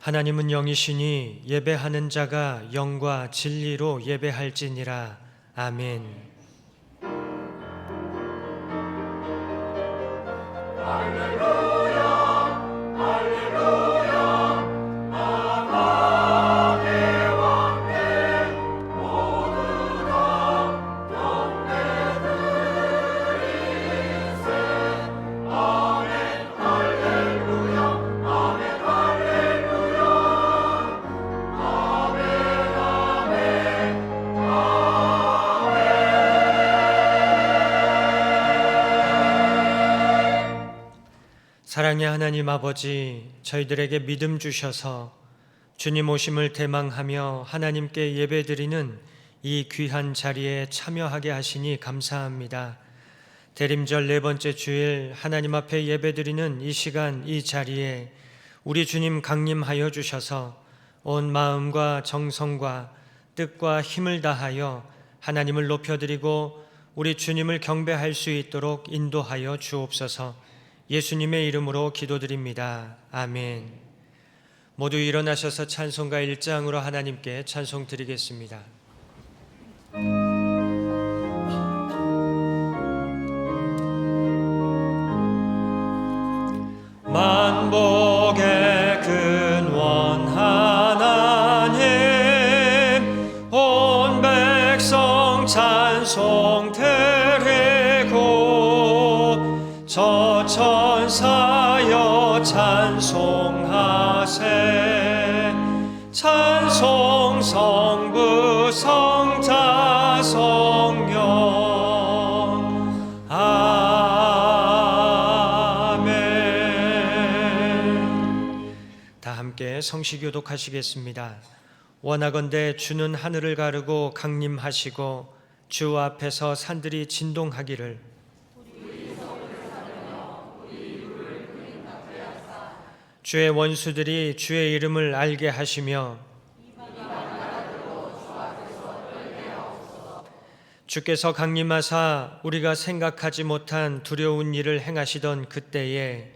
하나님은 영이시니 예배하는 자가 영과 진리로 예배할지니라. 아멘. 사랑의 하나님 아버지, 저희들에게 믿음 주셔서 주님 오심을 대망하며 하나님께 예배드리는 이 귀한 자리에 참여하게 하시니 감사합니다. 대림절 네 번째 주일 하나님 앞에 예배드리는 이 시간 이 자리에 우리 주님 강림하여 주셔서 온 마음과 정성과 뜻과 힘을 다하여 하나님을 높여드리고 우리 주님을 경배할 수 있도록 인도하여 주옵소서. 예수님의 이름으로 기도드립니다. 아멘. 모두 일어나셔서 찬송가 1장으로 하나님께 찬송 드리겠습니다. 만복의 근원 하나님, 온 백성 찬송 드리고 저 천사여 찬송하세. 찬송 성부 성자 성령. 아멘. 다 함께 성시교독하시겠습니다. 원하건대 주는 하늘을 가르고 강림하시고 주 앞에서 산들이 진동하기를. 주의 원수들이 주의 이름을 알게 하시며 주께서 강림하사 우리가 생각하지 못한 두려운 일을 행하시던 그때에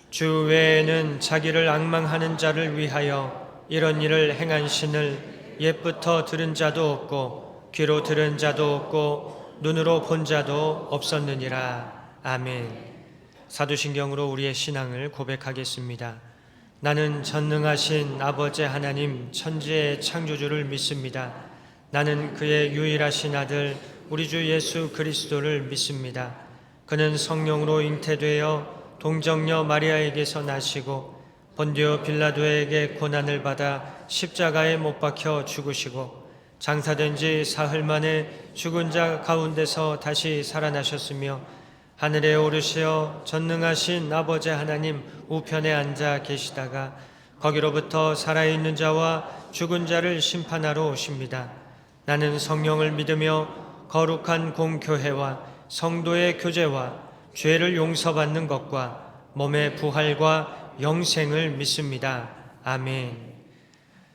주 외에는 자기를 앙망하는 자를 위하여 이런 일을 행한 신을 옛부터 들은 자도 없고 귀로 들은 자도 없고 눈으로 본 자도 없었느니라. 아멘. 사도신경으로 우리의 신앙을 고백하겠습니다. 나는 전능하신 아버지 하나님 천지의 창조주를 믿습니다. 나는 그의 유일하신 아들 우리 주 예수 그리스도를 믿습니다. 그는 성령으로 잉태되어 동정녀 마리아에게서 나시고 본디오 빌라도에게 고난을 받아 십자가에 못 박혀 죽으시고 장사된 지 사흘 만에 죽은 자 가운데서 다시 살아나셨으며 하늘에 오르시어 전능하신 아버지 하나님 우편에 앉아 계시다가 거기로부터 살아있는 자와 죽은 자를 심판하러 오십니다. 나는 성령을 믿으며 거룩한 공교회와 성도의 교제와 죄를 용서받는 것과 몸의 부활과 영생을 믿습니다. 아멘.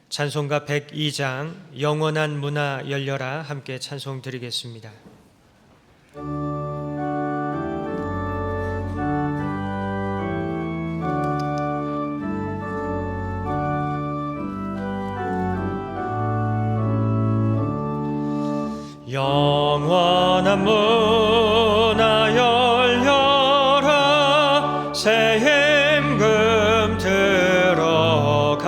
찬송가 102장 영원한 문화 열려라 함께 찬송 드리겠습니다. 영원한 문화 열려라. 새 임금 들어가신다.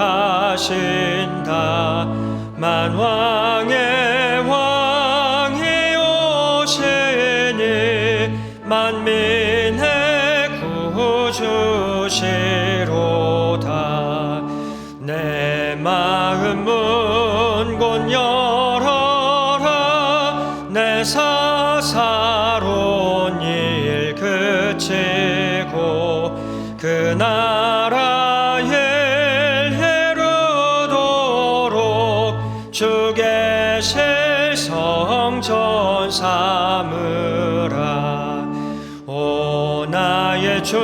만왕의 왕이 오시니 만민의 구주시로다. 내 마음 문 곧 열어라. 내 사사로운 일 그치고 그 나라에 이르도록 주 계실 성전 삼으라. 오 나의 주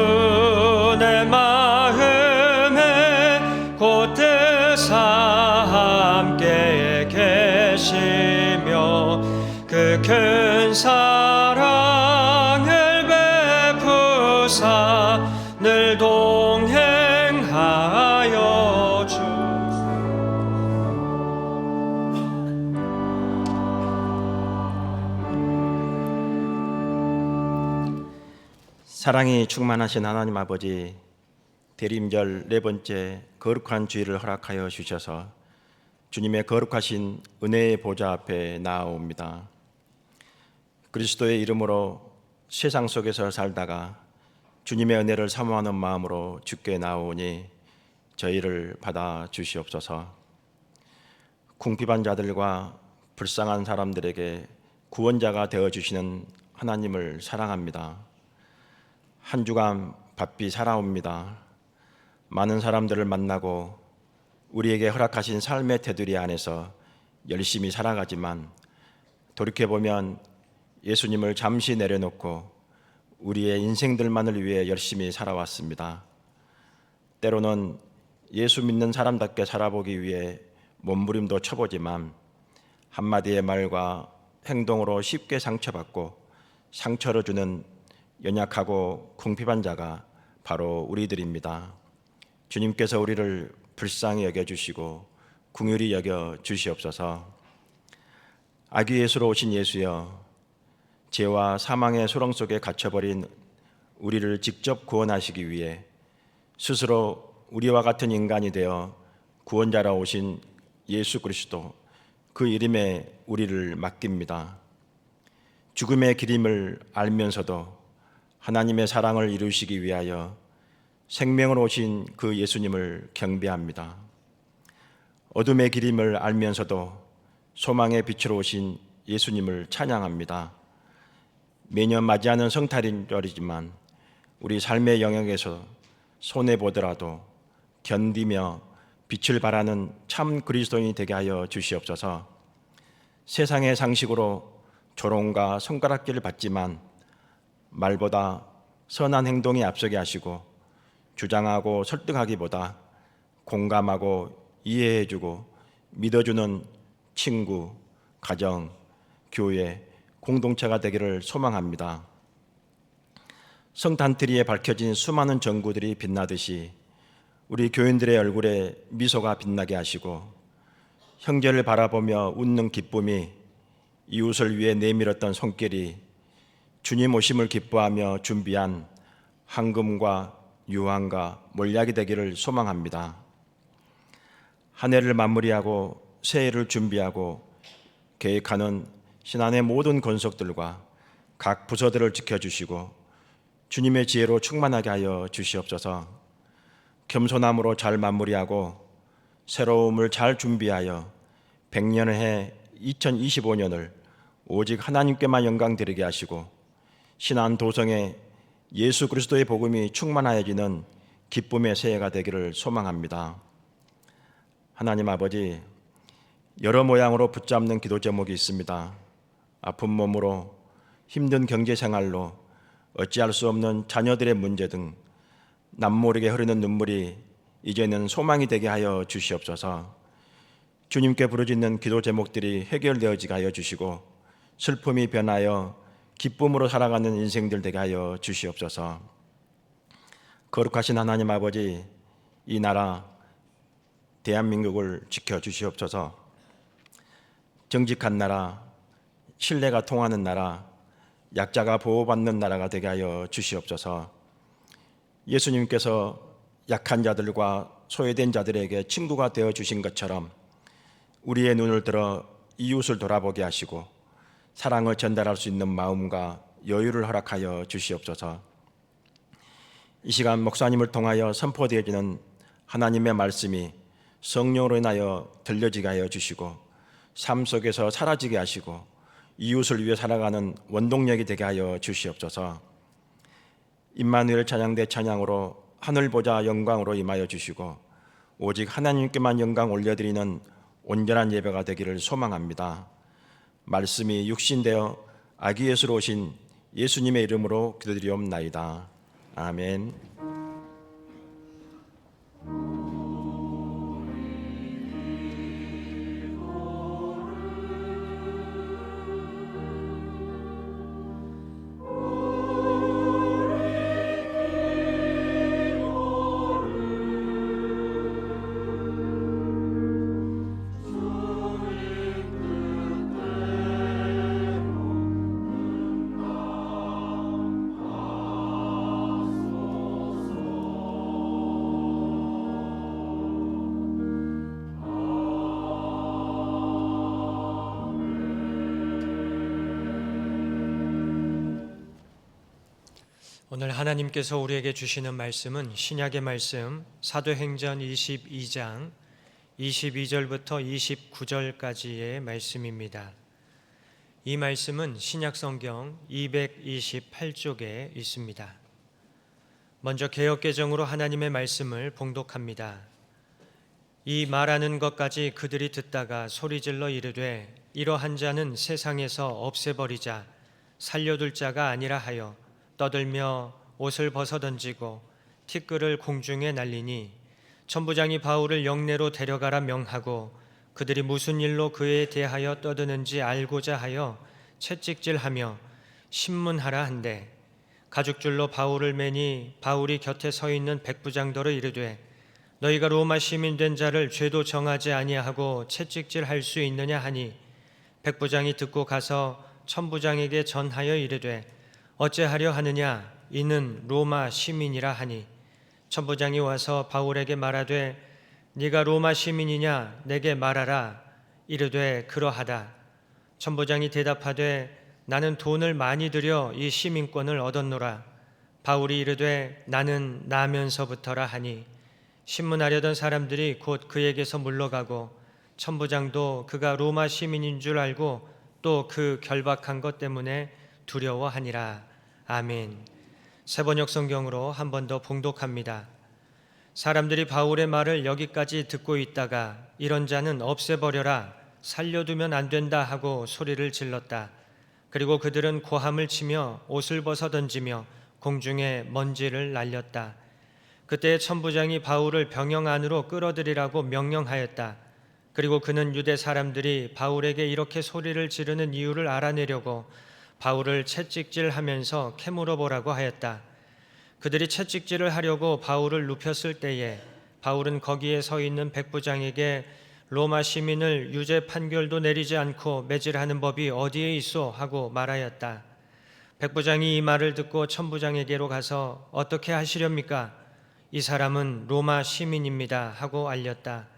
내 마음에 곧 뜻하 함께 계시며 그 큰 사랑을 베푸사 늘 사랑이 충만하신 하나님 아버지, 대림절 네 번째 거룩한 주일을 허락하여 주셔서 주님의 거룩하신 은혜의 보좌 앞에 나아옵니다. 그리스도의 이름으로 세상 속에서 살다가 주님의 은혜를 사모하는 마음으로 주께 나오니 저희를 받아 주시옵소서. 궁핍한 자들과 불쌍한 사람들에게 구원자가 되어주시는 하나님을 사랑합니다. 한 주간 바삐 살아옵니다. 많은 사람들을 만나고 우리에게 허락하신 삶의 테두리 안에서 열심히 살아가지만 돌이켜보면 예수님을 잠시 내려놓고 우리의 인생들만을 위해 열심히 살아왔습니다. 때로는 예수 믿는 사람답게 살아보기 위해 몸부림도 쳐보지만 한마디의 말과 행동으로 쉽게 상처받고 상처를 주는 연약하고 궁핍한 자가 바로 우리들입니다. 주님께서 우리를 불쌍히 여겨주시고 긍휼히 여겨주시옵소서. 아기 예수로 오신 예수여, 죄와 사망의 소렁 속에 갇혀버린 우리를 직접 구원하시기 위해 스스로 우리와 같은 인간이 되어 구원자라 오신 예수 그리스도, 그 이름에 우리를 맡깁니다. 죽음의 길임을 알면서도 하나님의 사랑을 이루시기 위하여 생명으로 오신 그 예수님을 경배합니다. 어둠의 길임을 알면서도 소망의 빛으로 오신 예수님을 찬양합니다. 매년 맞이하는 성탄절이지만 우리 삶의 영역에서 손해보더라도 견디며 빛을 발하는 참 그리스도인이 되게 하여 주시옵소서. 세상의 상식으로 조롱과 손가락질을 받지만 말보다 선한 행동이 앞서게 하시고 주장하고 설득하기보다 공감하고 이해해주고 믿어주는 친구, 가정, 교회, 공동체가 되기를 소망합니다. 성탄트리에 밝혀진 수많은 전구들이 빛나듯이 우리 교인들의 얼굴에 미소가 빛나게 하시고 형제를 바라보며 웃는 기쁨이 이웃을 위해 내밀었던 손길이 주님 오심을 기뻐하며 준비한 황금과 유황과 몰약이 되기를 소망합니다. 한 해를 마무리하고 새해를 준비하고 계획하는 신안의 모든 권속들과 각 부서들을 지켜주시고 주님의 지혜로 충만하게 하여 주시옵소서. 겸손함으로 잘 마무리하고 새로움을 잘 준비하여 100년의 해 2025년을 오직 하나님께만 영광 드리게 하시고 신안 도성에 예수 그리스도의 복음이 충만하여지는 기쁨의 새해가 되기를 소망합니다. 하나님 아버지, 여러 모양으로 붙잡는 기도 제목이 있습니다. 아픈 몸으로, 힘든 경제 생활로, 어찌할 수 없는 자녀들의 문제 등 남모르게 흐르는 눈물이 이제는 소망이 되게 하여 주시옵소서. 주님께 부르짖는 기도 제목들이 해결되어지게 하여 주시고 슬픔이 변하여 기쁨으로 살아가는 인생들 되게 하여 주시옵소서. 거룩하신 하나님 아버지, 이 나라 대한민국을 지켜주시옵소서. 정직한 나라, 신뢰가 통하는 나라, 약자가 보호받는 나라가 되게 하여 주시옵소서. 예수님께서 약한 자들과 소외된 자들에게 친구가 되어 주신 것처럼 우리의 눈을 들어 이웃을 돌아보게 하시고 사랑을 전달할 수 있는 마음과 여유를 허락하여 주시옵소서. 이 시간 목사님을 통하여 선포되어지는 하나님의 말씀이 성령으로 인하여 들려지게 하여 주시고 삶 속에서 사라지게 하시고 이웃을 위해 살아가는 원동력이 되게 하여 주시옵소서. 임마누엘 찬양대 찬양으로 하늘 보좌 영광으로 임하여 주시고 오직 하나님께만 영광 올려드리는 온전한 예배가 되기를 소망합니다. 말씀이 육신되어 아기 예수로 오신 예수님의 이름으로 기도드리옵나이다. 아멘. 오늘 하나님께서 우리에게 주시는 말씀은 신약의 말씀 사도행전 22장 22절부터 29절까지의 말씀입니다. 이 말씀은 신약성경 228쪽에 있습니다. 먼저 개역개정으로 하나님의 말씀을 봉독합니다. 이 말하는 것까지 그들이 듣다가 소리질러 이르되 이러한 자는 세상에서 없애버리자 살려둘 자가 아니라 하여 떠들며 옷을 벗어던지고 티끌을 공중에 날리니 천부장이 바울을 영내로 데려가라 명하고 그들이 무슨 일로 그에 대하여 떠드는지 알고자 하여 채찍질하며 신문하라 한대 가죽줄로 바울을 매니 바울이 곁에 서 있는 백부장더러 이르되 너희가 로마 시민 된 자를 죄도 정하지 아니하고 채찍질할 수 있느냐 하니 백부장이 듣고 가서 천부장에게 전하여 이르되 어찌하려 하느냐 이는 로마 시민이라 하니 천부장이 와서 바울에게 말하되 네가 로마 시민이냐 내게 말하라 이르되 그러하다. 천부장이 대답하되 나는 돈을 많이 들여 이 시민권을 얻었노라. 바울이 이르되 나는 나면서부터라 하니 신문하려던 사람들이 곧 그에게서 물러가고 천부장도 그가 로마 시민인 줄 알고 또 그 결박한 것 때문에 두려워하니라. 아멘. 세번역 성경으로 한 번 더 봉독합니다. 사람들이 바울의 말을 여기까지 듣고 있다가 이런 자는 없애버려라 살려두면 안 된다 하고 소리를 질렀다. 그리고 그들은 고함을 치며 옷을 벗어 던지며 공중에 먼지를 날렸다. 그때 천부장이 바울을 병영 안으로 끌어들이라고 명령하였다. 그리고 그는 유대 사람들이 바울에게 이렇게 소리를 지르는 이유를 알아내려고 바울을 채찍질하면서 캐물어 보라고 하였다. 그들이 채찍질을 하려고 바울을 눕혔을 때에 바울은 거기에 서 있는 백부장에게 로마 시민을 유죄 판결도 내리지 않고 매질하는 법이 어디에 있어 하고 말하였다. 백부장이 이 말을 듣고 천부장에게로 가서 어떻게 하시렵니까? 이 사람은 로마 시민입니다 하고 알렸다.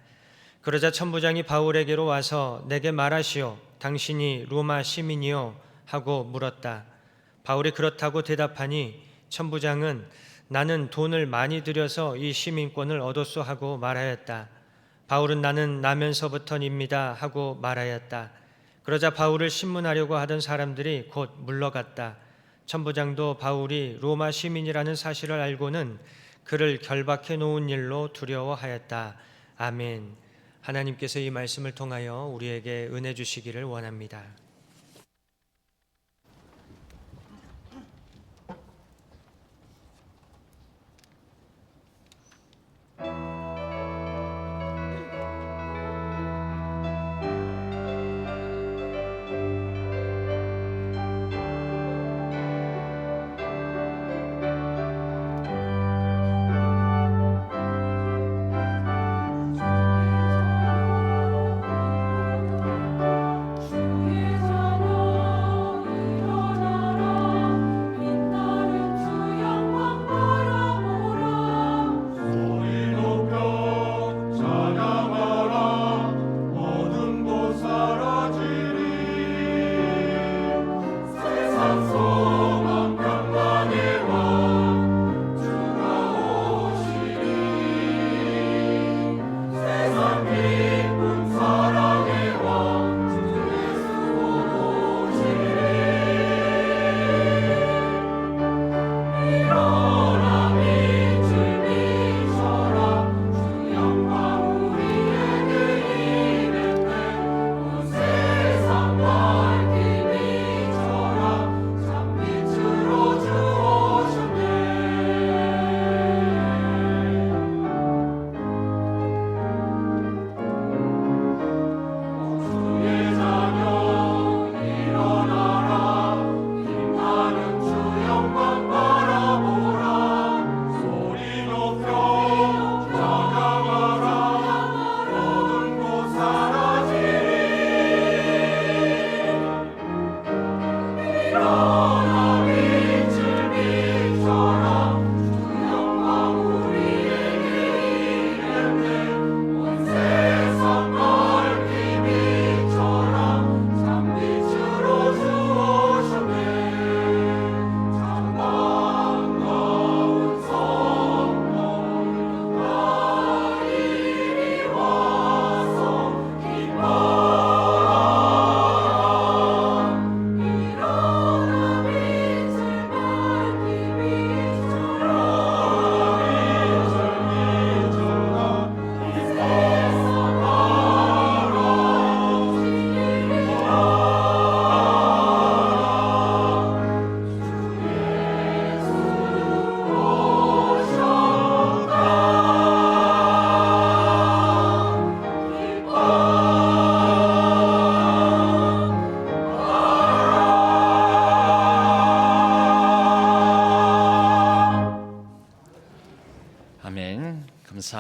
그러자 천부장이 바울에게로 와서 내게 말하시오. 당신이 로마 시민이요? 하고 물었다. 바울이 그렇다고 대답하니 천부장은 나는 돈을 많이 들여서 이 시민권을 얻었소 하고 말하였다. 바울은 나는 나면서부터입니다 하고 말하였다. 그러자 바울을 신문하려고 하던 사람들이 곧 물러갔다. 천부장도 바울이 로마 시민이라는 사실을 알고는 그를 결박해 놓은 일로 두려워하였다. 아멘. 하나님께서 이 말씀을 통하여 우리에게 은혜 주시기를 원합니다.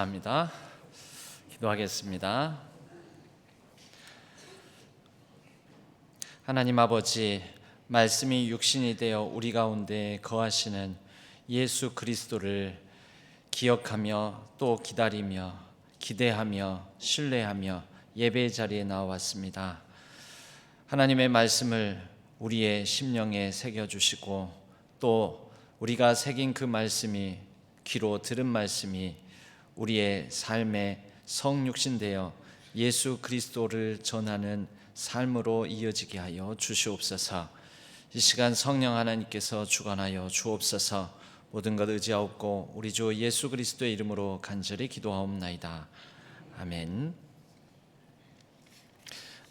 감사합니다. 기도하겠습니다. 하나님 아버지, 말씀이 육신이 되어 우리 가운데 거하시는 예수 그리스도를 기억하며 또 기다리며 기대하며 신뢰하며 예배의 자리에 나왔습니다. 하나님의 말씀을 우리의 심령에 새겨주시고 또 우리가 새긴 그 말씀이, 귀로 들은 말씀이 우리의 삶의 성육신되어 예수 그리스도를 전하는 삶으로 이어지게 하여 주시옵소서. 이 시간 성령 하나님께서 주관하여 주옵소서. 모든 것 의지하옵고 우리 주 예수 그리스도의 이름으로 간절히 기도하옵나이다. 아멘.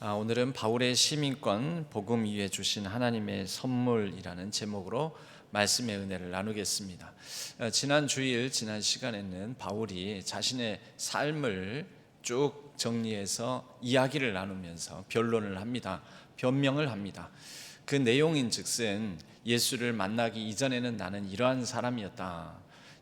오늘은 바울의 시민권 복음 위에 주신 하나님의 선물이라는 제목으로 말씀의 은혜를 나누겠습니다. 지난 주일, 지난 시간에는 바울이 자신의 삶을 쭉 정리해서 이야기를 나누면서 변론을 합니다. 변명을 합니다. 그 내용인즉슨 예수를 만나기 이전에는 나는 이러한 사람이었다.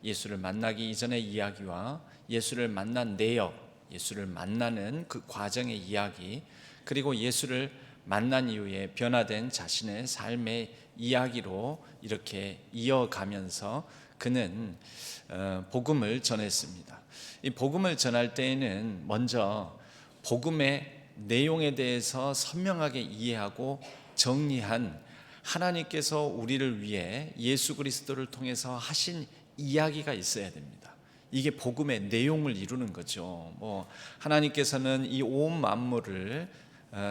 예수를 만나기 이전의 이야기와 예수를 만난 내역, 예수를 만나는 그 과정의 이야기, 그리고 예수를 만난 이후에 변화된 자신의 삶의 이야기로 이렇게 이어가면서 그는 복음을 전했습니다. 이 복음을 전할 때에는 먼저 복음의 내용에 대해서 선명하게 이해하고 정리한 하나님께서 우리를 위해 예수 그리스도를 통해서 하신 이야기가 있어야 됩니다. 이게 복음의 내용을 이루는 거죠. 하나님께서는 이 온 만물을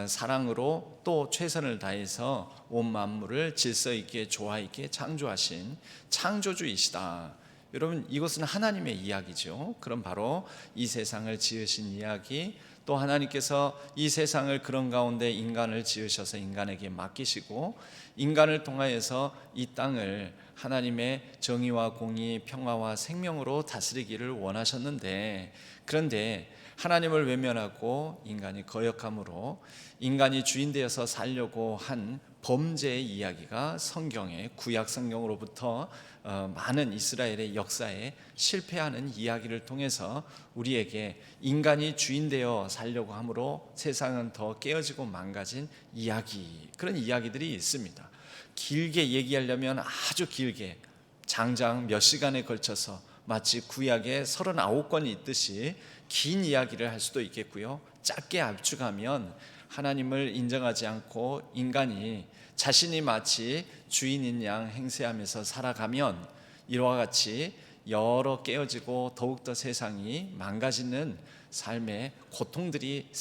사랑으로 또 최선을 다해서 온 만물을 질서 있게 조화 있게 창조하신 창조주이시다. 여러분, 이것은 하나님의 이야기죠. 그럼 바로 이 세상을 지으신 이야기, 또 하나님께서 이 세상을 그런 가운데 인간을 지으셔서 인간에게 맡기시고 인간을 통하여서 이 땅을 하나님의 정의와 공의, 평화와 생명으로 다스리기를 원하셨는데, 그런데 하나님을 외면하고 인간이 거역함으로 인간이 주인 되어서 살려고 한 범죄의 이야기가 성경의 구약 성경으로부터 많은 이스라엘의 역사에 실패하는 이야기를 통해서 우리에게 인간이 주인 되어 살려고 함으로 세상은 더 깨어지고 망가진 이야기, 그런 이야기들이 있습니다. 길게 얘기하려면 아주 길게 장장 몇 시간에 걸쳐서 마치 구약에 39권이 있듯이 긴 이야기를 할 수도 있겠고요. 짧게 압축하면 하나님을 인정하지 않고 인간이 자신이 마치 주인인 양 행세하면서 살아가면 이와 같이 여러 깨어지고 더욱더 세상이 망가지는 삶의 고통들이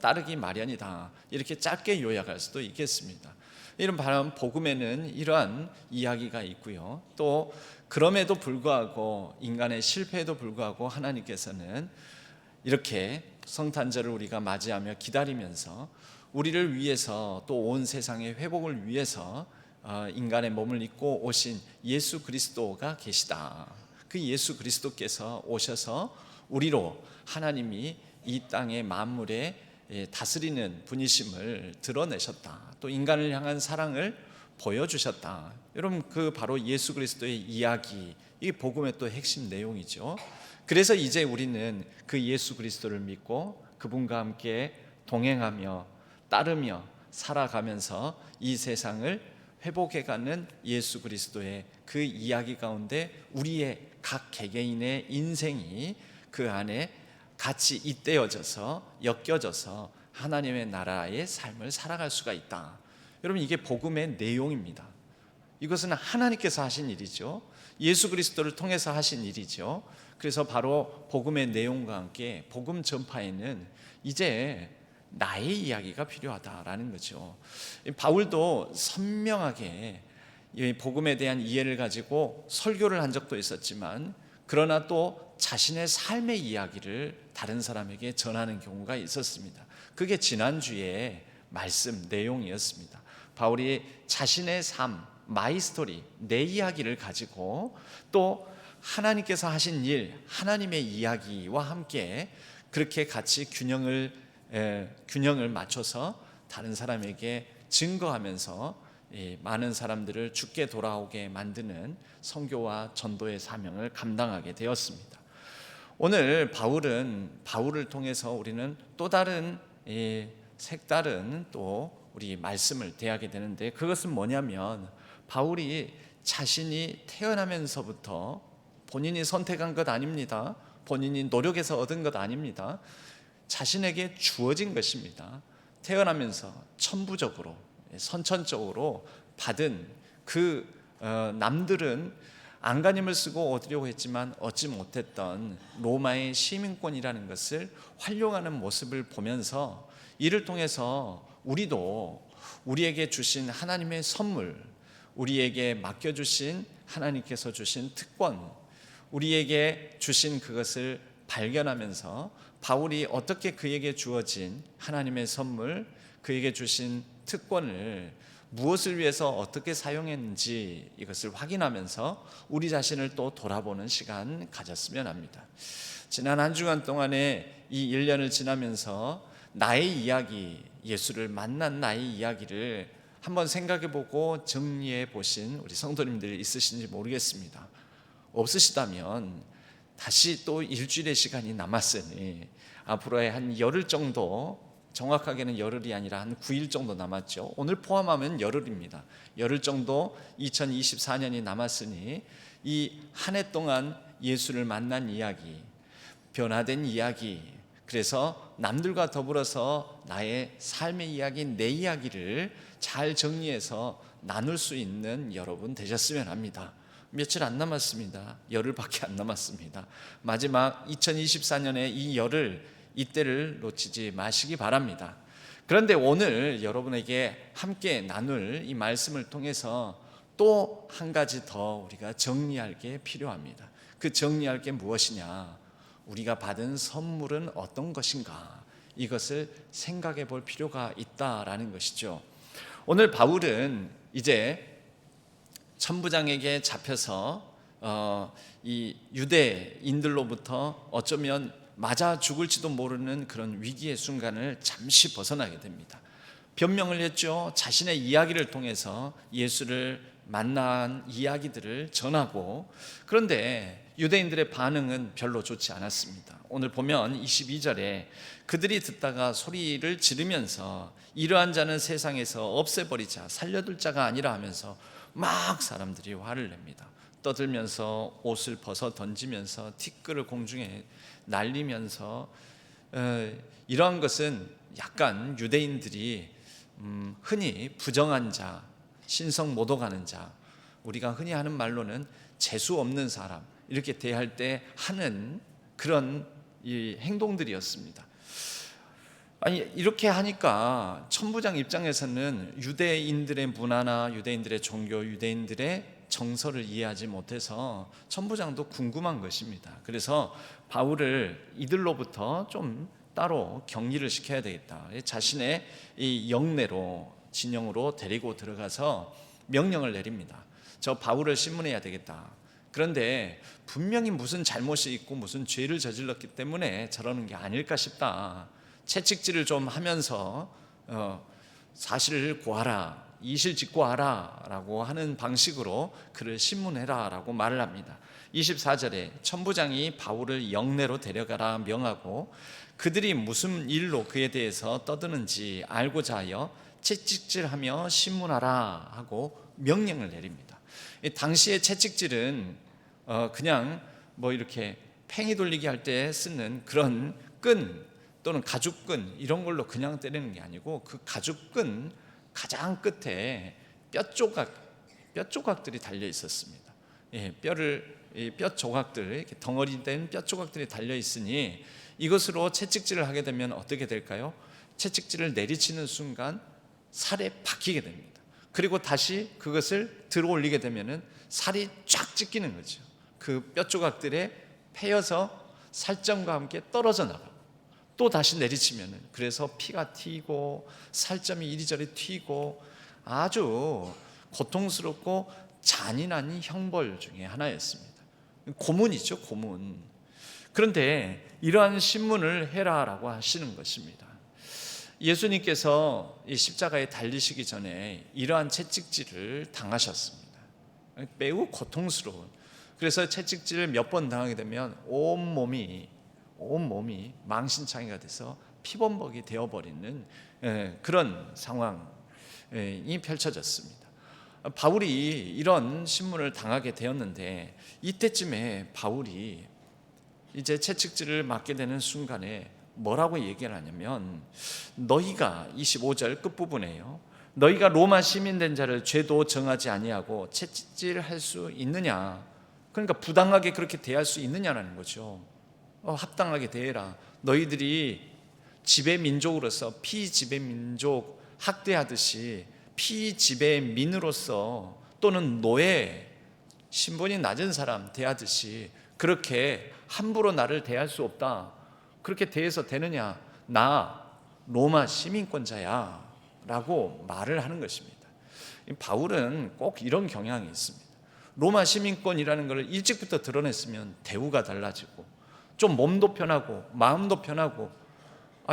따르기 마련이다. 이렇게 짧게 요약할 수도 있겠습니다. 이런 바람 복음에는 이러한 이야기가 있고요. 또 그럼에도 불구하고 인간의 실패에도 불구하고 하나님께서는 이렇게 성탄절을 우리가 맞이하며 기다리면서 우리를 위해서 또 온 세상의 회복을 위해서 인간의 몸을 입고 오신 예수 그리스도가 계시다. 그 예수 그리스도께서 오셔서 우리로 하나님이 이 땅의 만물에 다스리는 분이심을 드러내셨다. 또 인간을 향한 사랑을 보여주셨다. 여러분, 그 바로 예수 그리스도의 이야기, 이게 복음의 또 핵심 내용이죠. 그래서 이제 우리는 그 예수 그리스도를 믿고 그분과 함께 동행하며 따르며 살아가면서 이 세상을 회복해가는 예수 그리스도의 그 이야기 가운데 우리의 각 개개인의 인생이 그 안에 같이 잇대어져서 엮여져서 하나님의 나라의 삶을 살아갈 수가 있다. 여러분, 이게 복음의 내용입니다. 이것은 하나님께서 하신 일이죠. 예수 그리스도를 통해서 하신 일이죠. 그래서 바로 복음의 내용과 함께 복음 전파에는 이제 나의 이야기가 필요하다라는 거죠. 바울도 선명하게 이 복음에 대한 이해를 가지고 설교를 한 적도 있었지만, 그러나 또 자신의 삶의 이야기를 다른 사람에게 전하는 경우가 있었습니다. 그게 지난주에 말씀 내용이었습니다. 바울이 자신의 삶, 마이 스토리, 내 이야기를 가지고 또 하나님께서 하신 일, 하나님의 이야기와 함께 그렇게 같이 균형을 맞춰서 다른 사람에게 증거하면서 많은 사람들을 주께 돌아오게 만드는 선교와 전도의 사명을 감당하게 되었습니다. 오늘 바울을 통해서 우리는 또 다른 색다른 또 우리 말씀을 대하게 되는데, 그것은 뭐냐면 바울이 자신이 태어나면서부터 본인이 선택한 것 아닙니다. 본인이 노력해서 얻은 것 아닙니다. 자신에게 주어진 것입니다. 태어나면서 천부적으로 선천적으로 받은 그 남들은 안간힘을 쓰고 얻으려고 했지만 얻지 못했던 로마의 시민권이라는 것을 활용하는 모습을 보면서, 이를 통해서 우리도 우리에게 주신 하나님의 선물, 우리에게 맡겨주신 하나님께서 주신 특권, 우리에게 주신 그것을 발견하면서 바울이 어떻게 그에게 주어진 하나님의 선물, 그에게 주신 특권을 무엇을 위해서 어떻게 사용했는지 이것을 확인하면서 우리 자신을 또 돌아보는 시간 가졌으면 합니다. 지난 한 주간 동안에 이 1년을 지나면서 나의 이야기, 예수를 만난 나의 이야기를 한번 생각해보고 정리해 보신 우리 성도님들 있으신지 모르겠습니다. 없으시다면 다시 또 일주일의 시간이 남았으니 앞으로의 한 열흘 정도, 정확하게는 열흘이 아니라 한 9일 정도 남았죠. 오늘 포함하면 열흘입니다. 열흘 정도 2024년이 남았으니 이 한 해 동안 예수를 만난 이야기, 변화된 이야기, 그래서 남들과 더불어서 나의 삶의 이야기, 내 이야기를 잘 정리해서 나눌 수 있는 여러분 되셨으면 합니다. 며칠 안 남았습니다. 열흘밖에 안 남았습니다. 마지막 2024년의 이 열흘, 이때를 놓치지 마시기 바랍니다. 그런데 오늘 여러분에게 함께 나눌 이 말씀을 통해서 또 한 가지 더 우리가 정리할 게 필요합니다. 그 정리할 게 무엇이냐? 우리가 받은 선물은 어떤 것인가? 이것을 생각해 볼 필요가 있다라는 것이죠. 오늘 바울은 이제 천부장에게 잡혀서 이 유대인들로부터 어쩌면 맞아 죽을지도 모르는 그런 위기의 순간을 잠시 벗어나게 됩니다. 변명을 했죠. 자신의 이야기를 통해서 예수를 만난 이야기들을 전하고, 그런데 유대인들의 반응은 별로 좋지 않았습니다. 오늘 보면 22절에 그들이 듣다가 소리를 지르면서 이러한 자는 세상에서 없애버리자, 살려둘 자가 아니라 하면서 막 사람들이 화를 냅니다. 떠들면서 옷을 벗어 던지면서 티끌을 공중에 날리면서, 이러한 것은 약간 유대인들이 흔히 부정한 자, 신성 모독하는 자, 우리가 흔히 하는 말로는 재수 없는 사람, 이렇게 대할 때 하는 그런 이 행동들이었습니다. 아니, 이렇게 하니까 천부장 입장에서는 유대인들의 문화나 유대인들의 종교, 유대인들의 정서를 이해하지 못해서 천부장도 궁금한 것입니다. 그래서 바울을 이들로부터 좀 따로 격리를 시켜야 되겠다. 자신의 이 영내로, 진영으로 데리고 들어가서 명령을 내립니다. 저 바울을 신문해야 되겠다. 그런데 분명히 무슨 잘못이 있고 무슨 죄를 저질렀기 때문에 저러는 게 아닐까 싶다. 채찍질을 좀 하면서 사실을 고하라, 이실직고하라 라고 하는 방식으로 그를 신문해라 라고 말을 합니다. 24절에 천부장이 바울을 영내로 데려가라 명하고, 그들이 무슨 일로 그에 대해서 떠드는지 알고자 하여 채찍질하며 신문하라 하고 명령을 내립니다. 당시의 채찍질은 그냥 뭐 이렇게 팽이 돌리기 할 때 쓰는 그런 끈 또는 가죽끈, 이런 걸로 그냥 때리는 게 아니고, 그 가죽끈 가장 끝에 뼈 조각들이 달려 있었습니다. 뼈 조각들, 이렇게 덩어리된 뼈 조각들이 달려 있으니 이것으로 채찍질을 하게 되면 어떻게 될까요? 채찍질을 내리치는 순간 살에 박히게 됩니다. 그리고 다시 그것을 들어 올리게 되면은 살이 쫙 찢기는 거죠. 그 뼈 조각들에 패여서 살점과 함께 떨어져 나가고, 또 다시 내리치면은 그래서 피가 튀고 살점이 이리저리 튀고 아주 고통스럽고 잔인한 형벌 중에 하나였습니다. 고문이죠, 고문. 그런데 이러한 신문을 해라라고 하시는 것입니다. 예수님께서 이 십자가에 달리시기 전에 이러한 채찍질을 당하셨습니다. 매우 고통스러운, 그래서 채찍질을 몇 번 당하게 되면 온몸이 망신창이가 돼서 피범벅이 되어버리는 그런 상황이 펼쳐졌습니다. 바울이 이런 신문을 당하게 되었는데, 이때쯤에 바울이 이제 채찍질을 맞게 되는 순간에 뭐라고 얘기를 하냐면, 너희가 25절 끝부분에요, 너희가 로마 시민된 자를 죄도 정하지 아니하고 채찍질할 수 있느냐, 그러니까 부당하게 그렇게 대할 수 있느냐라는 거죠. 합당하게 대해라. 너희들이 지배민족으로서 피지배민족 학대하듯이 피지배민으로서 또는 노예, 신분이 낮은 사람 대하듯이 그렇게 함부로 나를 대할 수 없다. 그렇게 대해서 되느냐? 나 로마 시민권자야 라고 말을 하는 것입니다. 바울은 꼭 이런 경향이 있습니다. 로마 시민권이라는 것을 일찍부터 드러냈으면 대우가 달라지고 좀 몸도 편하고 마음도 편하고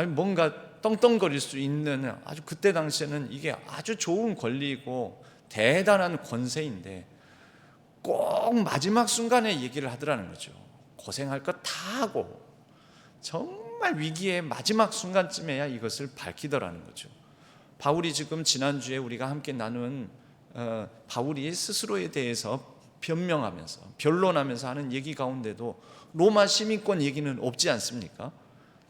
뭔가 떵떵거릴 수 있는, 아주 그때 당시에는 이게 아주 좋은 권리이고 대단한 권세인데 꼭 마지막 순간에 얘기를 하더라는 거죠. 고생할 것 다 하고 정말 위기의 마지막 순간쯤에야 이것을 밝히더라는 거죠. 바울이 지금 지난주에 우리가 함께 나눈 바울이 스스로에 대해서 변명하면서 변론하면서 하는 얘기 가운데도 로마 시민권 얘기는 없지 않습니까?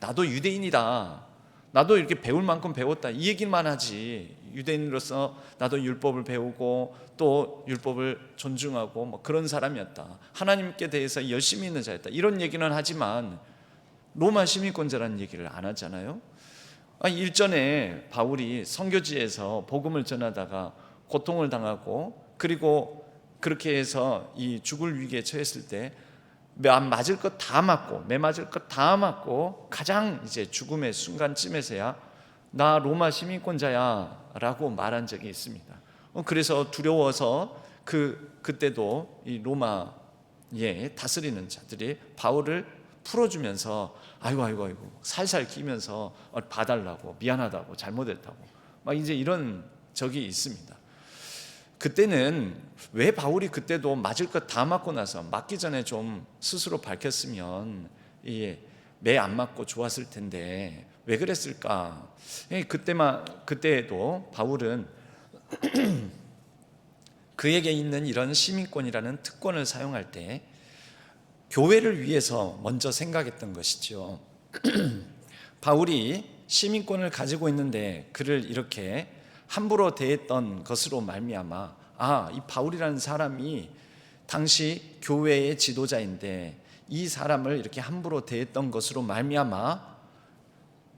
나도 유대인이다, 나도 이렇게 배울 만큼 배웠다, 이 얘기만 하지, 유대인으로서 나도 율법을 배우고 또 율법을 존중하고 뭐 그런 사람이었다, 하나님께 대해서 열심히 있는 자였다, 이런 얘기는 하지만 로마 시민권자라는 얘기를 안 하잖아요. 일전에 바울이 선교지에서 복음을 전하다가 고통을 당하고 그리고 그렇게 해서 이 죽을 위기에 처했을 때 맞을 것 다 맞고 매 맞을 것 다 맞고 가장 이제 죽음의 순간쯤에서야 나 로마 시민권자야 라고 말한 적이 있습니다. 그래서 두려워서 그때도 이 로마에 다스리는 자들이 바울을 풀어주면서 아이고 살살 끼면서 봐달라고, 미안하다고, 잘못했다고 막 이제 이런 적이 있습니다. 그때는 왜 바울이 그때도 맞을 것 다 맞고 나서 맞기 전에 좀 스스로 밝혔으면 매 안 맞고 좋았을 텐데 왜 그랬을까? 그때도 바울은 그에게 있는 이런 시민권이라는 특권을 사용할 때 교회를 위해서 먼저 생각했던 것이죠. 바울이 시민권을 가지고 있는데 그를 이렇게 함부로 대했던 것으로 말미암아 이 바울이라는 사람이 당시 교회의 지도자인데 이 사람을 이렇게 함부로 대했던 것으로 말미암아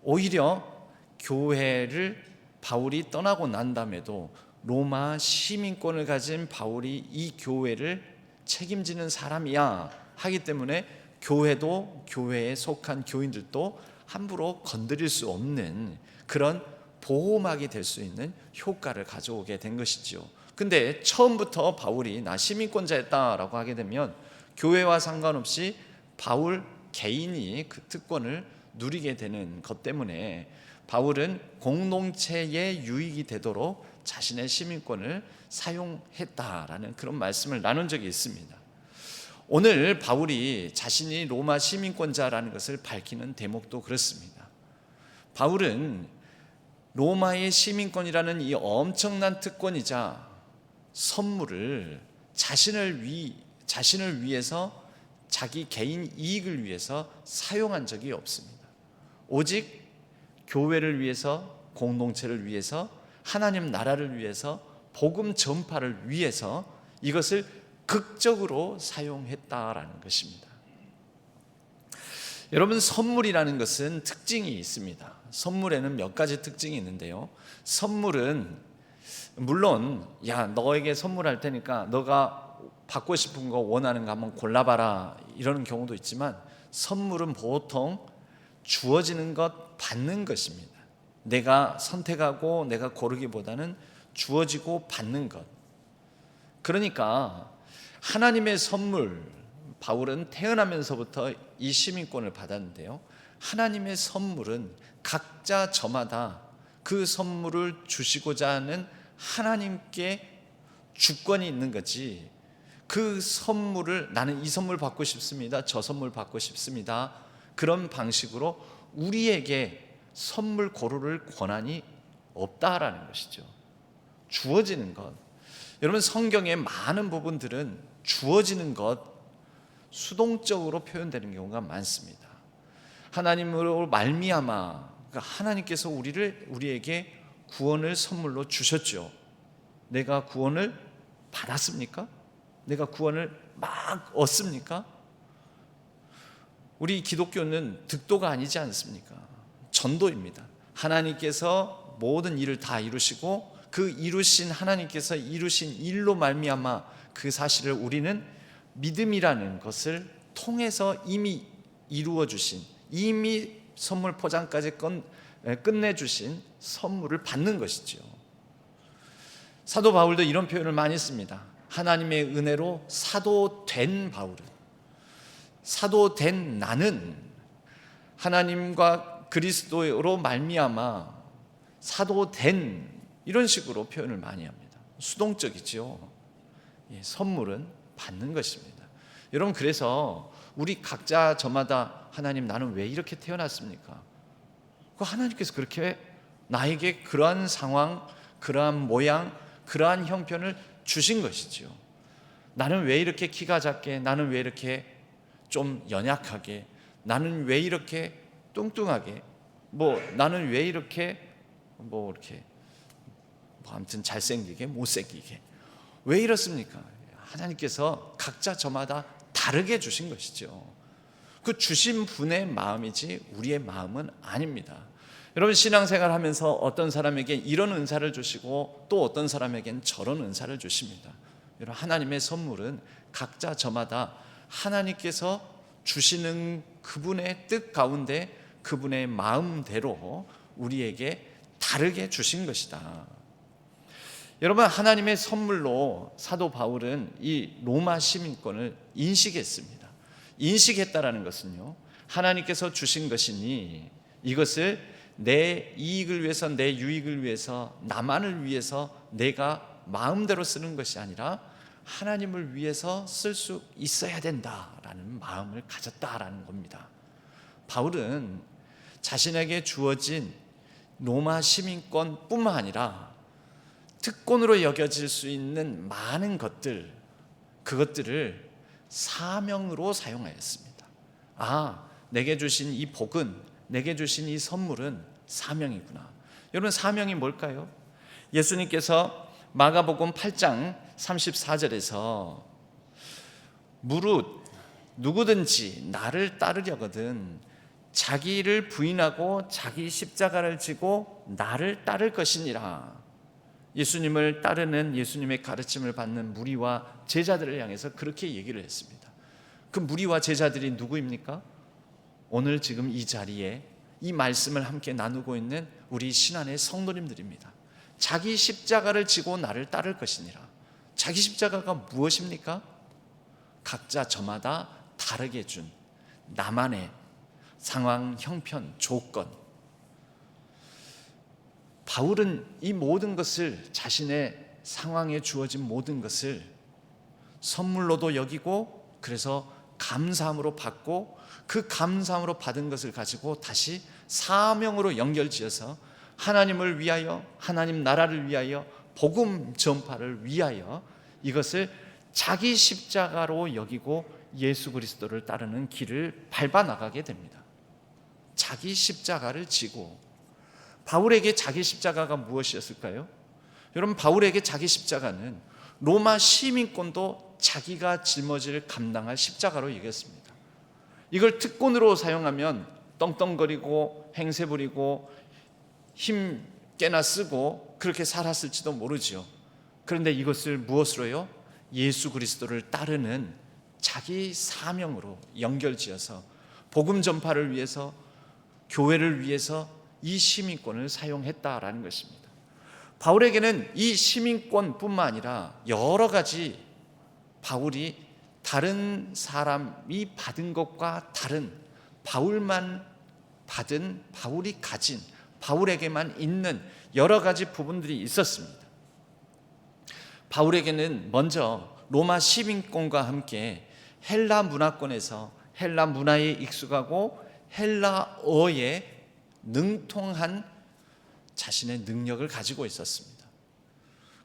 오히려 교회를 바울이 떠나고 난 다음에도 로마 시민권을 가진 바울이 이 교회를 책임지는 사람이야 하기 때문에 교회도, 교회에 속한 교인들도 함부로 건드릴 수 없는 그런 보호막이 될 수 있는 효과를 가져오게 된 것이죠. 근데 처음부터 바울이 나 시민권자였다라고 하게 되면 교회와 상관없이 바울 개인이 그 특권을 누리게 되는 것 때문에 바울은 공동체의 유익이 되도록 자신의 시민권을 사용했다라는 그런 말씀을 나눈 적이 있습니다. 오늘 바울이 자신이 로마 시민권자라는 것을 밝히는 대목도 그렇습니다. 바울은 로마의 시민권이라는 이 엄청난 특권이자 선물을 자신을 위해서, 자기 개인 이익을 위해서 사용한 적이 없습니다. 오직 교회를 위해서, 공동체를 위해서, 하나님 나라를 위해서, 복음 전파를 위해서 이것을 극적으로 사용했다라는 것입니다. 여러분, 선물이라는 것은 특징이 있습니다. 선물에는 몇 가지 특징이 있는데요. 선물은 물론 너에게 선물할 테니까 너가 받고 싶은 거, 원하는 거 한번 골라봐라 이러는 경우도 있지만, 선물은 보통 주어지는 것, 받는 것입니다. 내가 선택하고 내가 고르기보다는 주어지고 받는 것. 그러니까 하나님의 선물, 바울은 태어나면서부터 이 시민권을 받았는데요, 하나님의 선물은 각자 저마다 그 선물을 주시고자 하는 하나님께 주권이 있는 거지, 그 선물을 나는 이 선물 받고 싶습니다, 저 선물 받고 싶습니다, 그런 방식으로 우리에게 선물 고를 권한이 없다라는 것이죠. 주어지는 것, 여러분 성경의 많은 부분들은 주어지는 것, 수동적으로 표현되는 경우가 많습니다. 하나님으로 말미암아, 그러니까 하나님께서 우리에게 구원을 선물로 주셨죠. 내가 구원을 받았습니까? 내가 구원을 막 얻습니까? 우리 기독교는 득도가 아니지 않습니까? 전도입니다. 하나님께서 모든 일을 다 이루시고 그 이루신 하나님께서 이루신 일로 말미암아 그 사실을 우리는 믿음이라는 것을 통해서 이미 이루어 주신, 이미 선물 포장까지 끝내주신 선물을 받는 것이죠. 사도 바울도 이런 표현을 많이 씁니다. 하나님의 은혜로 사도된 바울은, 사도된 나는 하나님과 그리스도로 말미암아 사도된, 이런 식으로 표현을 많이 합니다. 수동적이죠. 선물은 받는 것입니다. 여러분, 그래서 우리 각자 저마다 하나님, 나는 왜 이렇게 태어났습니까? 하나님께서 그렇게 나에게 그러한 상황, 그러한 모양, 그러한 형편을 주신 것이죠. 나는 왜 이렇게 키가 작게, 나는 왜 이렇게 좀 연약하게, 나는 왜 이렇게 뚱뚱하게, 나는 왜 이렇게 아무튼 잘생기게, 못생기게, 왜 이렇습니까? 하나님께서 각자 저마다 다르게 주신 것이죠. 그 주신 분의 마음이지 우리의 마음은 아닙니다. 여러분, 신앙생활 하면서 어떤 사람에게 이런 은사를 주시고 또 어떤 사람에겐 저런 은사를 주십니다. 여러분, 하나님의 선물은 각자 저마다 하나님께서 주시는 그분의 뜻 가운데 그분의 마음대로 우리에게 다르게 주신 것이다. 여러분, 하나님의 선물로 사도 바울은 이 로마 시민권을 인식했습니다. 인식했다라는 것은요, 하나님께서 주신 것이니 이것을 내 이익을 위해서, 내 유익을 위해서, 나만을 위해서 내가 마음대로 쓰는 것이 아니라 하나님을 위해서 쓸 수 있어야 된다라는 마음을 가졌다라는 겁니다. 바울은 자신에게 주어진 로마 시민권뿐만 아니라 특권으로 여겨질 수 있는 많은 것들, 그것들을 사명으로 사용하였습니다. 내게 주신 이 복은, 내게 주신 이 선물은 사명이구나. 여러분, 사명이 뭘까요? 예수님께서 마가복음 8장 34절에서 무릇 누구든지 나를 따르려거든 자기를 부인하고 자기 십자가를 지고 나를 따를 것이니라. 예수님을 따르는, 예수님의 가르침을 받는 무리와 제자들을 향해서 그렇게 얘기를 했습니다. 그 무리와 제자들이 누구입니까? 오늘 지금 이 자리에 이 말씀을 함께 나누고 있는 우리 신안의 성도님들입니다. 자기 십자가를 지고 나를 따를 것이니라. 자기 십자가가 무엇입니까? 각자 저마다 다르게 준 나만의 상황, 형편, 조건. 바울은 이 모든 것을, 자신의 상황에 주어진 모든 것을 선물로도 여기고, 그래서 감사함으로 받고, 그 감사함으로 받은 것을 가지고 다시 사명으로 연결지어서 하나님을 위하여, 하나님 나라를 위하여, 복음 전파를 위하여 이것을 자기 십자가로 여기고 예수 그리스도를 따르는 길을 밟아 나가게 됩니다. 자기 십자가를 지고. 바울에게 자기 십자가가 무엇이었을까요? 여러분, 바울에게 자기 십자가는 로마 시민권도 자기가 짊어질 감당할 십자가로 얘기했습니다. 이걸 특권으로 사용하면 떵떵거리고 행세 부리고 힘 깨나 쓰고 그렇게 살았을지도 모르죠. 그런데 이것을 무엇으로요? 예수 그리스도를 따르는 자기 사명으로 연결지어서 복음 전파를 위해서, 교회를 위해서 이 시민권을 사용했다라는 것입니다. 바울에게는 이 시민권뿐만 아니라 여러 가지 바울이 다른 사람이 받은 것과 다른, 바울만 받은, 바울이 가진, 바울에게만 있는 여러 가지 부분들이 있었습니다. 바울에게는 먼저 로마 시민권과 함께 헬라 문화권에서 헬라 문화에 익숙하고 헬라어에 능통한 자신의 능력을 가지고 있었습니다.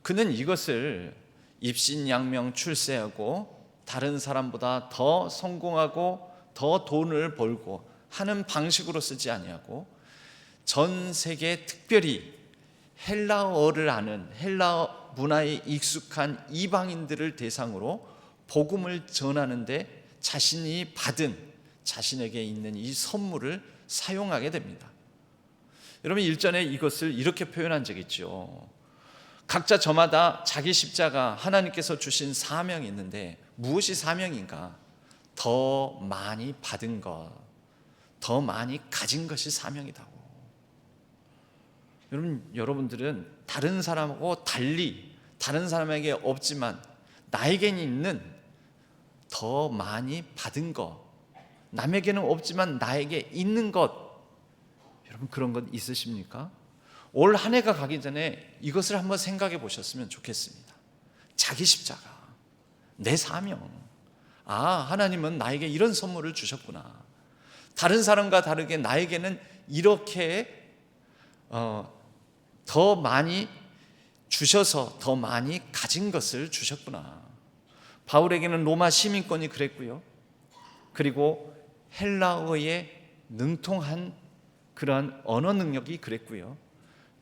그는 이것을 입신양명 출세하고 다른 사람보다 더 성공하고 더 돈을 벌고 하는 방식으로 쓰지 아니하고 전 세계 특별히 헬라어를 아는 헬라 문화에 익숙한 이방인들을 대상으로 복음을 전하는데 자신이 받은 자신에게 있는 이 선물을 사용하게 됩니다. 여러분 일전에 이것을 이렇게 표현한 적이 있죠. 각자 저마다 자기 십자가 하나님께서 주신 사명이 있는데 무엇이 사명인가? 더 많이 받은 것, 더 많이 가진 것이 사명이다고. 여러분들은 다른 사람하고 달리 다른 사람에게 없지만 나에게는 있는 더 많이 받은 것, 남에게는 없지만 나에게 있는 것, 여러분 그런 것 있으십니까? 올 한 해가 가기 전에 이것을 한번 생각해 보셨으면 좋겠습니다. 자기 십자가, 내 사명. 하나님은 나에게 이런 선물을 주셨구나. 다른 사람과 다르게 나에게는 이렇게 더 많이 주셔서 더 많이 가진 것을 주셨구나. 바울에게는 로마 시민권이 그랬고요. 그리고 헬라어에 능통한 그러한 언어 능력이 그랬고요.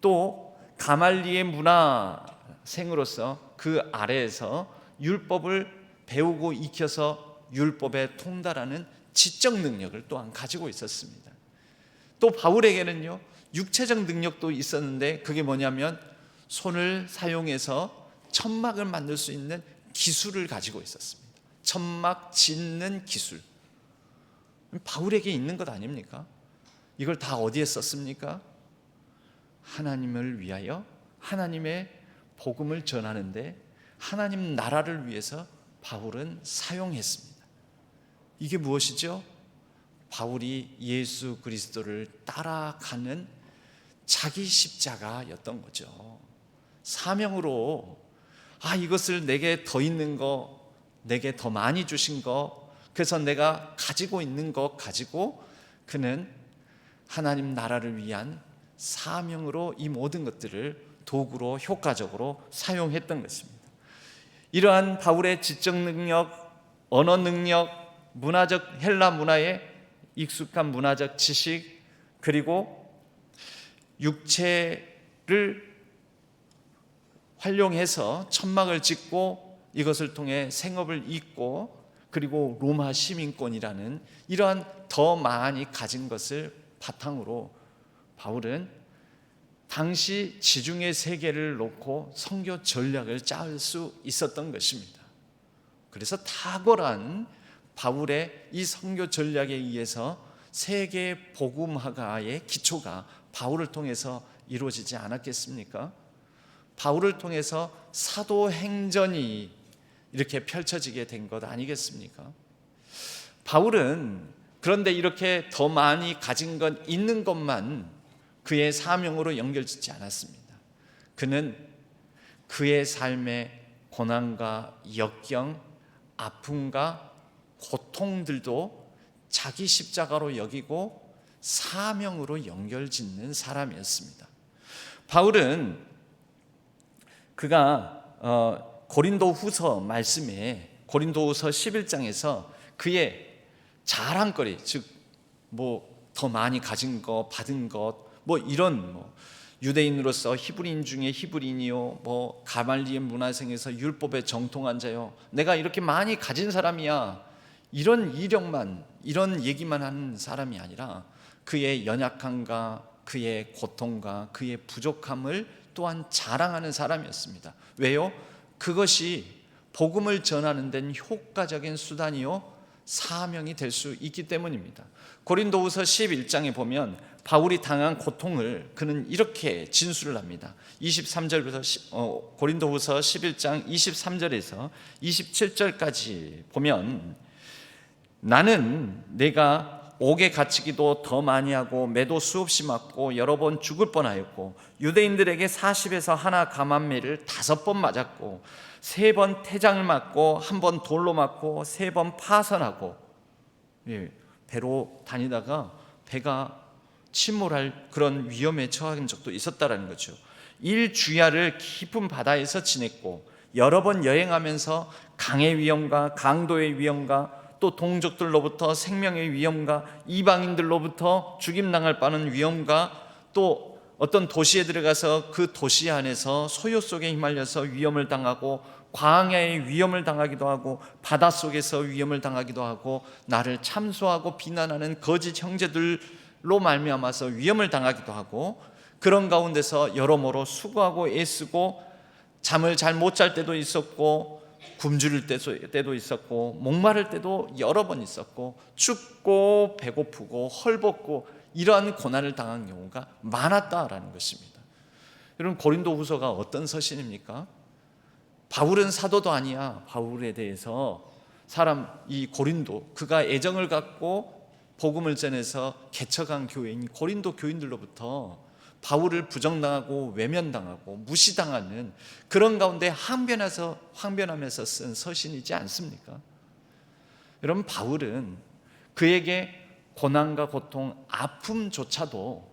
또 가말리의 문화생으로서 그 아래에서 율법을 배우고 익혀서 율법에 통달하는 지적 능력을 또한 가지고 있었습니다. 또 바울에게는요, 육체적 능력도 있었는데 그게 뭐냐면 손을 사용해서 천막을 만들 수 있는 기술을 가지고 있었습니다. 천막 짓는 기술. 바울에게 있는 것 아닙니까? 이걸 다 어디에 썼습니까? 하나님을 위하여 하나님의 복음을 전하는데 하나님 나라를 위해서 바울은 사용했습니다. 이게 무엇이죠? 바울이 예수 그리스도를 따라가는 자기 십자가였던 거죠. 사명으로 이것을 내게 더 있는 거, 내게 더 많이 주신 거, 그래서 내가 가지고 있는 것 가지고 그는 하나님 나라를 위한 사명으로 이 모든 것들을 도구로 효과적으로 사용했던 것입니다. 이러한 바울의 지적 능력, 언어 능력, 문화적 헬라 문화에 익숙한 문화적 지식, 그리고 육체를 활용해서 천막을 짓고 이것을 통해 생업을 잇고 그리고 로마 시민권이라는 이러한 더 많이 가진 것을 바탕으로 바울은 당시 지중해 세계를 놓고 선교 전략을 짤 수 있었던 것입니다. 그래서 탁월한 바울의 이 선교 전략에 의해서 세계 복음화가의 기초가 바울을 통해서 이루어지지 않았겠습니까? 바울을 통해서 사도행전이 이렇게 펼쳐지게 된 것 아니겠습니까? 바울은 그런데 이렇게 더 많이 가진 것 있는 것만 그의 사명으로 연결짓지 않았습니다. 그는 그의 삶의 고난과 역경, 아픔과 고통들도 자기 십자가로 여기고 사명으로 연결짓는 사람이었습니다. 바울은 그가 고린도후서 말씀에 고린도후서 11장에서 그의 자랑거리, 즉 더 많이 가진 것, 받은 것, 이런 유대인으로서 히브리인 중에 히브리인이요, 가말리의 문화생에서 율법에 정통한 자요, 내가 이렇게 많이 가진 사람이야, 이런 이력만, 이런 얘기만 하는 사람이 아니라 그의 연약함과 그의 고통과 그의 부족함을 또한 자랑하는 사람이었습니다. 왜요? 그것이 복음을 전하는 데는 효과적인 수단이요 사명이 될 수 있기 때문입니다. 고린도후서 11장에 보면 바울이 당한 고통을 그는 이렇게 진술을 합니다. 23절부터 고린도후서 11장 23절에서 27절까지 보면 나는 내가 옥에 갇히기도 더 많이 하고 매도 수없이 맞고 여러 번 죽을 뻔하였고 유대인들에게 40에서 하나 감한매를 5번 맞았고 3번 태장을 맞고 1번 돌로 맞고 3번 파선하고, 배로 다니다가 배가 침몰할 그런 위험에 처한 적도 있었다라는 거죠. 일주야를 깊은 바다에서 지냈고 여러 번 여행하면서 강의 위험과 강도의 위험과 또 동족들로부터 생명의 위험과 이방인들로부터 죽임당할 뻔한 위험과 또 어떤 도시에 들어가서 그 도시 안에서 소요 속에 휘말려서 위험을 당하고 광야의 위험을 당하기도 하고 바닷속에서 위험을 당하기도 하고 나를 참소하고 비난하는 거짓 형제들로 말미암아서 위험을 당하기도 하고 그런 가운데서 여러모로 수고하고 애쓰고 잠을 잘 못 잘 때도 있었고 굶주릴 때도 있었고 목마를 때도 여러 번 있었고 춥고 배고프고 헐벗고 이러한 고난을 당한 경우가 많았다라는 것입니다. 여러분, 고린도후서가 어떤 서신입니까? 바울은 사도도 아니야. 바울에 대해서 이 고린도, 그가 애정을 갖고 복음을 전해서 개척한 교회인 고린도 교인들로부터 바울을 부정당하고 외면당하고 무시당하는 그런 가운데 항변하면서 쓴 서신이지 않습니까? 여러분, 바울은 그에게 고난과 고통, 아픔조차도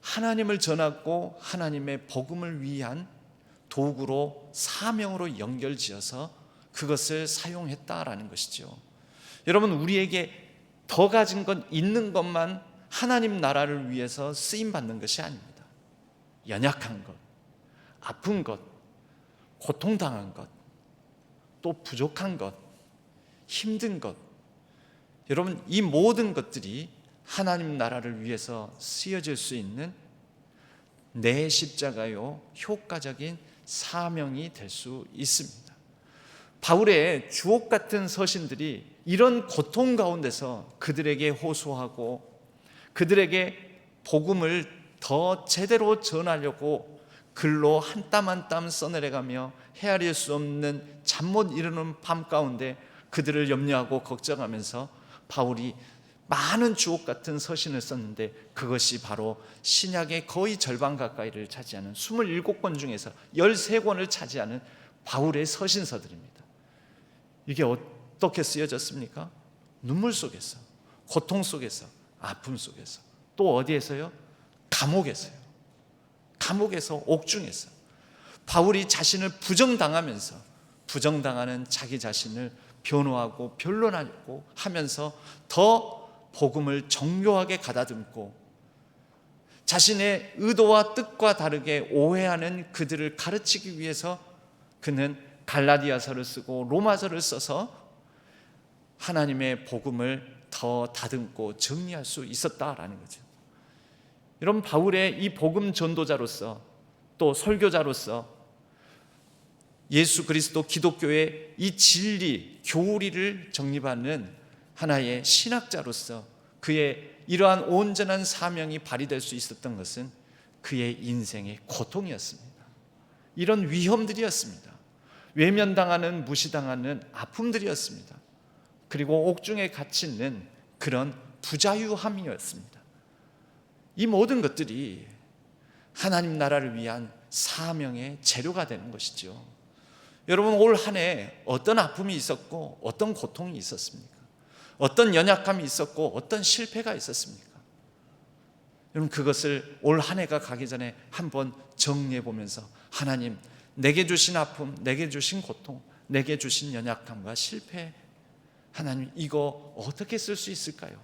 하나님을 전하고 하나님의 복음을 위한 도구로 사명으로 연결지어서 그것을 사용했다라는 것이죠. 여러분, 우리에게 더 가진 건 있는 것만 하나님 나라를 위해서 쓰임받는 것이 아닙니다. 연약한 것, 아픈 것, 고통당한 것, 또 부족한 것, 힘든 것, 여러분, 이 모든 것들이 하나님 나라를 위해서 쓰여질 수 있는 내 십자가요 효과적인 사명이 될 수 있습니다. 바울의 주옥 같은 서신들이 이런 고통 가운데서 그들에게 호소하고 그들에게 복음을 더 제대로 전하려고 글로 한 땀 한 땀 써내려가며 헤아릴 수 없는 잠 못 이루는 밤 가운데 그들을 염려하고 걱정하면서 바울이 많은 주옥 같은 서신을 썼는데 그것이 바로 신약의 거의 절반 가까이를 차지하는 27권 중에서 13권을 차지하는 바울의 서신서들입니다. 이게 어떻게 쓰여졌습니까? 눈물 속에서, 고통 속에서, 아픔 속에서, 또 어디에서요? 감옥에서요. 감옥에서, 옥중에서 바울이 자신을 부정당하면서 부정당하는 자기 자신을 변호하고 변론하고 하면서 더 복음을 정교하게 가다듬고 자신의 의도와 뜻과 다르게 오해하는 그들을 가르치기 위해서 그는 갈라디아서를 쓰고 로마서를 써서 하나님의 복음을 더 다듬고 정리할 수 있었다라는 거죠. 여러분, 바울의 이 복음 전도자로서 또 설교자로서 예수 그리스도 기독교의 이 진리, 교리를 정립하는 하나의 신학자로서 그의 이러한 온전한 사명이 발휘될 수 있었던 것은 그의 인생의 고통이었습니다. 이런 위험들이었습니다. 외면당하는, 무시당하는 아픔들이었습니다. 그리고 옥중에 갇히는 그런 부자유함이었습니다. 이 모든 것들이 하나님 나라를 위한 사명의 재료가 되는 것이죠. 여러분, 올 한 해 어떤 아픔이 있었고 어떤 고통이 있었습니까? 어떤 연약함이 있었고 어떤 실패가 있었습니까? 여러분, 그것을 올 한 해가 가기 전에 한번 정리해 보면서 하나님, 내게 주신 아픔, 내게 주신 고통, 내게 주신 연약함과 실패, 하나님, 이거 어떻게 쓸 수 있을까요?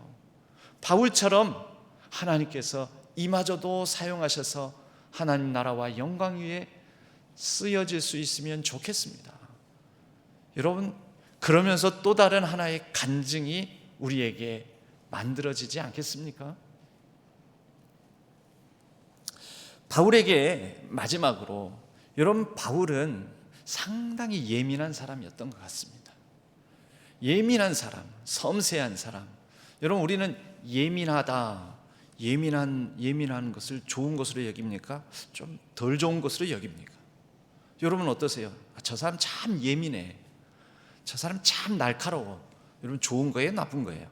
바울처럼 하나님께서 이마저도 사용하셔서 하나님 나라와 영광 위에 쓰여질 수 있으면 좋겠습니다. 여러분, 그러면서 또 다른 하나의 간증이 우리에게 만들어지지 않겠습니까? 바울에게 마지막으로, 여러분, 바울은 상당히 예민한 사람이었던 것 같습니다. 예민한 사람, 섬세한 사람. 여러분, 우리는 예민한 것을 좋은 것으로 여깁니까? 좀 덜 좋은 것으로 여깁니까? 여러분 어떠세요? 저 사람 참 예민해, 저 사람 참 날카로워. 여러분, 좋은 거예요? 나쁜 거예요?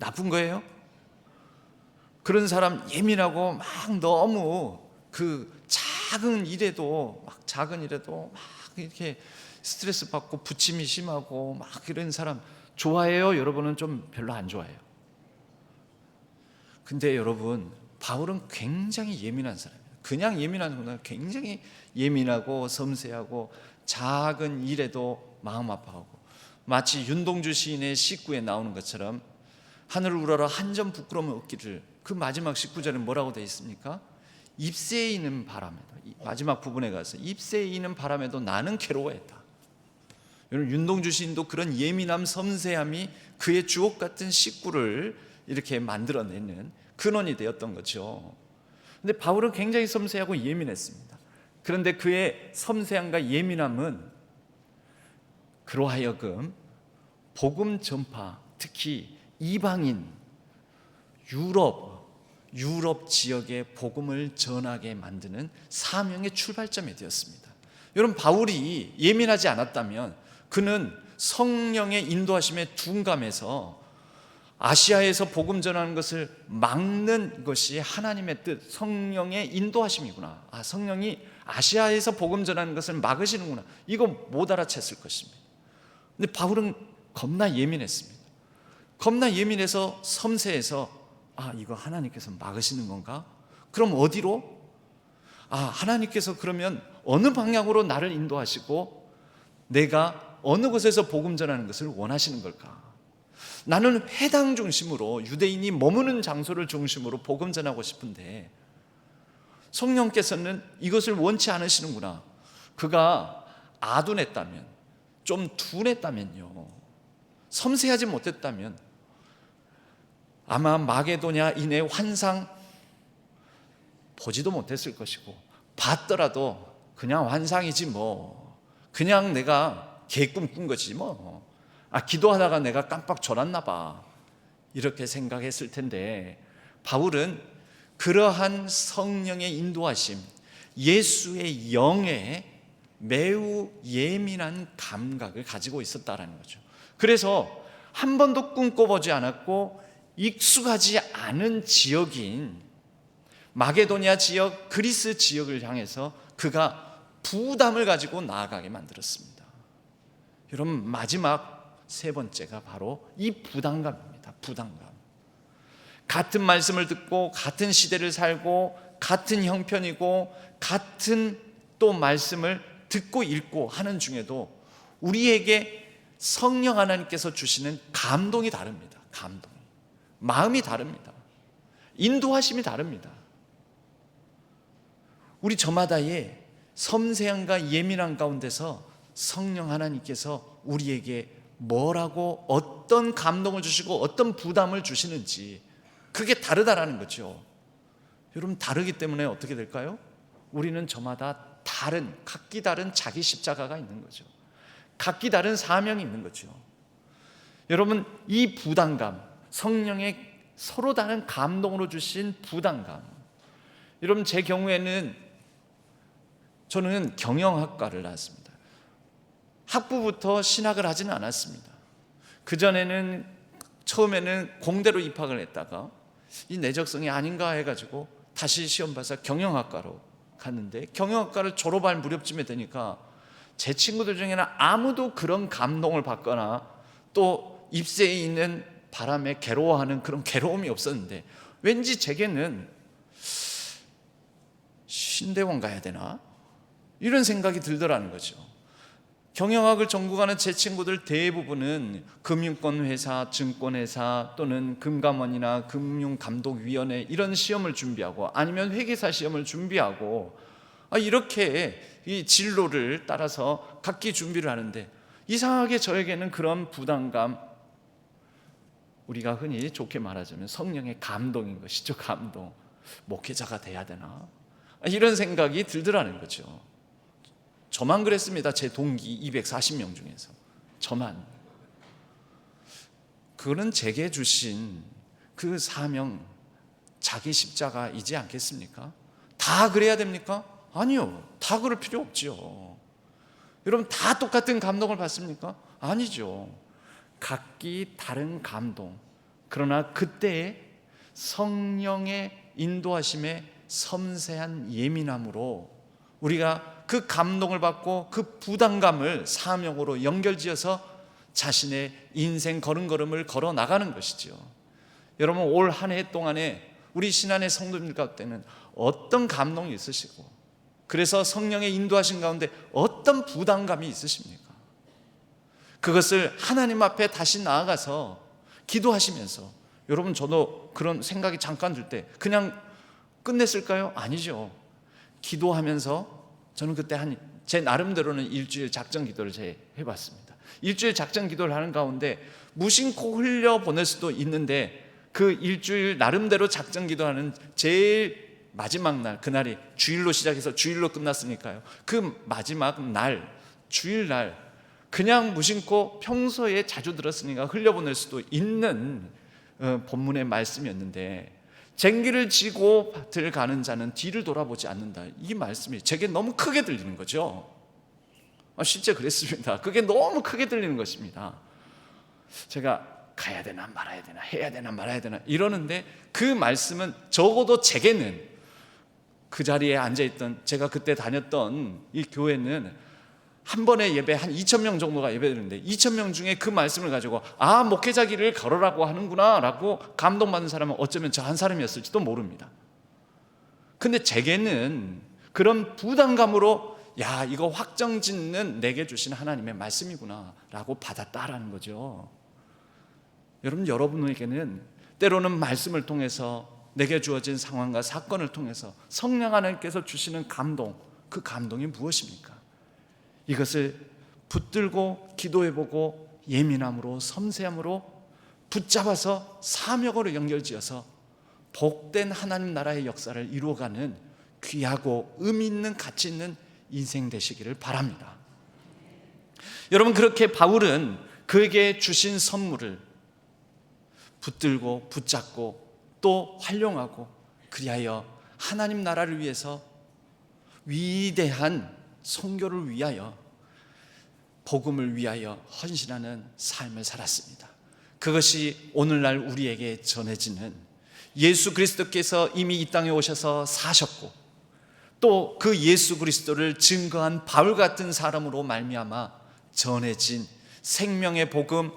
나쁜 거예요? 그런 사람 예민하고 막 너무 그 작은 일에도 막 이렇게 스트레스 받고 부침이 심하고 막 이런 사람 좋아해요? 여러분은 좀 별로 안 좋아해요. 근데 여러분, 바울은 굉장히 예민한 사람이에요. 그냥 예민한 사람은 굉장히 예민하고 섬세하고 작은 일에도 마음 아파하고, 마치 윤동주 시인의 시구에 나오는 것처럼 하늘을 우러러 한 점 부끄러움을 얻기를, 그 마지막 19절에 뭐라고 되어 있습니까? 잎새에 있는 바람에도, 마지막 부분에 가서 잎새에 있는 바람에도 나는 괴로워했다. 여러분, 윤동주 시인도 그런 예민함, 섬세함이 그의 주옥 같은 시구를 이렇게 만들어내는 근원이 되었던 거죠. 근데 바울은 굉장히 섬세하고 예민했습니다. 그런데 그의 섬세함과 예민함은 그로 하여금 복음 전파, 특히 이방인 유럽 지역의 복음을 전하게 만드는 사명의 출발점이 되었습니다. 여러분, 바울이 예민하지 않았다면 그는 성령의 인도하심에 둔감해서 아시아에서 복음 전하는 것을 막는 것이 하나님의 뜻, 성령의 인도하심이구나. 성령이 아시아에서 복음 전하는 것을 막으시는구나. 이거 못 알아챘을 것입니다. 근데 바울은 겁나 예민했습니다. 겁나 예민해서 섬세해서 이거 하나님께서 막으시는 건가? 그럼 어디로? 하나님께서 그러면 어느 방향으로 나를 인도하시고 내가 어느 곳에서 복음 전하는 것을 원하시는 걸까? 나는 회당 중심으로, 유대인이 머무는 장소를 중심으로 복음 전하고 싶은데 성령께서는 이것을 원치 않으시는구나. 그가 아둔했다면, 좀 둔했다면요, 섬세하지 못했다면 아마 마게도냐인의 환상 보지도 못했을 것이고, 봤더라도 그냥 환상이지 뭐, 그냥 내가 개꿈 꾼 거지 뭐, 기도하다가 내가 깜빡 졸았나 봐, 이렇게 생각했을 텐데, 바울은 그러한 성령의 인도하심, 예수의 영에 매우 예민한 감각을 가지고 있었다라는 거죠. 그래서 한 번도 꿈꿔보지 않았고 익숙하지 않은 지역인 마게도냐 지역, 그리스 지역을 향해서 그가 부담을 가지고 나아가게 만들었습니다. 여러분, 마지막 세 번째가 바로 이 부담감입니다. 부담감. 같은 말씀을 듣고 같은 시대를 살고 같은 형편이고 같은 또 말씀을 듣고 읽고 하는 중에도 우리에게 성령 하나님께서 주시는 감동이 다릅니다. 감동. 마음이 다릅니다. 인도하심이 다릅니다. 우리 저마다의 섬세함과 예민함 가운데서 성령 하나님께서 우리에게 뭐라고, 어떤 감동을 주시고 어떤 부담을 주시는지, 그게 다르다라는 거죠. 여러분, 다르기 때문에 어떻게 될까요? 우리는 저마다 각기 다른 자기 십자가가 있는 거죠. 각기 다른 사명이 있는 거죠. 여러분, 이 부담감, 성령의 서로 다른 감동으로 주신 부담감, 여러분, 제 경우에는 저는 경영학과를 나왔습니다. 학부부터 신학을 하지는 않았습니다. 그전에는 처음에는 공대로 입학을 했다가 이 내적성이 아닌가 해가지고 다시 시험 봐서 경영학과로 갔는데, 경영학과를 졸업할 무렵쯤에 되니까 제 친구들 중에는 아무도 그런 감동을 받거나 또 입새에 있는 바람에 괴로워하는 그런 괴로움이 없었는데, 왠지 제게는 신대원 가야 되나? 이런 생각이 들더라는 거죠. 경영학을 전공하는 제 친구들 대부분은 금융권 회사, 증권회사 또는 금감원이나 금융감독위원회 이런 시험을 준비하고, 아니면 회계사 시험을 준비하고, 이렇게 이 진로를 따라서 각기 준비를 하는데, 이상하게 저에게는 그런 부담감, 우리가 흔히 좋게 말하자면 성령의 감동인 것이죠. 감동. 목회자가 돼야 되나? 이런 생각이 들더라는 거죠. 저만 그랬습니다. 제 동기 240명 중에서 저만. 그거는 제게 주신 그 사명, 자기 십자가이지 않겠습니까? 다 그래야 됩니까? 아니요, 다 그럴 필요 없죠. 여러분, 다 똑같은 감동을 받습니까? 아니죠. 각기 다른 감동, 그러나 그때에 성령의 인도하심에 섬세한 예민함으로 우리가 그 감동을 받고 그 부담감을 사명으로 연결지어서 자신의 인생 걸음걸음을 걸어 나가는 것이죠. 여러분, 올 한 해 동안에 우리 신안의 성도님들 가운데는 어떤 감동이 있으시고, 그래서 성령의 인도하신 가운데 어떤 부담감이 있으십니까? 그것을 하나님 앞에 다시 나아가서 기도하시면서, 여러분, 저도 그런 생각이 잠깐 들 때 그냥 끝냈을까요? 아니죠. 기도하면서 저는 그때 제 나름대로는 일주일 작전 기도를 해봤습니다. 일주일 작전 기도를 하는 가운데 무심코 흘려 보낼 수도 있는데, 그 일주일 나름대로 작전 기도하는 제일 마지막 날, 그날이 주일로 시작해서 주일로 끝났으니까요. 그 마지막 날, 주일날 그냥 무심코 평소에 자주 들었으니까 흘려보낼 수도 있는 본문의 말씀이었는데, 쟁기를 지고 밭을 가는 자는 뒤를 돌아보지 않는다. 이 말씀이 제게 너무 크게 들리는 거죠. 실제 그랬습니다. 그게 너무 크게 들리는 것입니다. 제가 가야 되나 말아야 되나, 해야 되나 말아야 되나 이러는데, 그 말씀은 적어도 제게는, 그 자리에 앉아있던, 제가 그때 다녔던 이 교회는 한 번에 예배 한 2,000명 정도가 예배드리는데, 2,000명 중에 그 말씀을 가지고 목회자 길을 걸으라고 하는구나 라고 감동받는 사람은 어쩌면 저 한 사람이었을지도 모릅니다. 근데 제게는 그런 부담감으로 이거 확정짓는 내게 주신 하나님의 말씀이구나 라고 받았다라는 거죠. 여러분에게는 때로는 말씀을 통해서, 내게 주어진 상황과 사건을 통해서 성령 하나님께서 주시는 감동, 그 감동이 무엇입니까? 이것을 붙들고 기도해보고 예민함으로, 섬세함으로 붙잡아서 사명으로 연결지어서 복된 하나님 나라의 역사를 이루어가는 귀하고 의미 있는, 가치 있는 인생 되시기를 바랍니다. 여러분, 그렇게 바울은 그에게 주신 선물을 붙들고 붙잡고 또 활용하고, 그리하여 하나님 나라를 위해서, 위대한 선교를 위하여, 복음을 위하여 헌신하는 삶을 살았습니다. 그것이 오늘날 우리에게 전해지는, 예수 그리스도께서 이미 이 땅에 오셔서 사셨고, 또 그 예수 그리스도를 증거한 바울 같은 사람으로 말미암아 전해진 생명의 복음,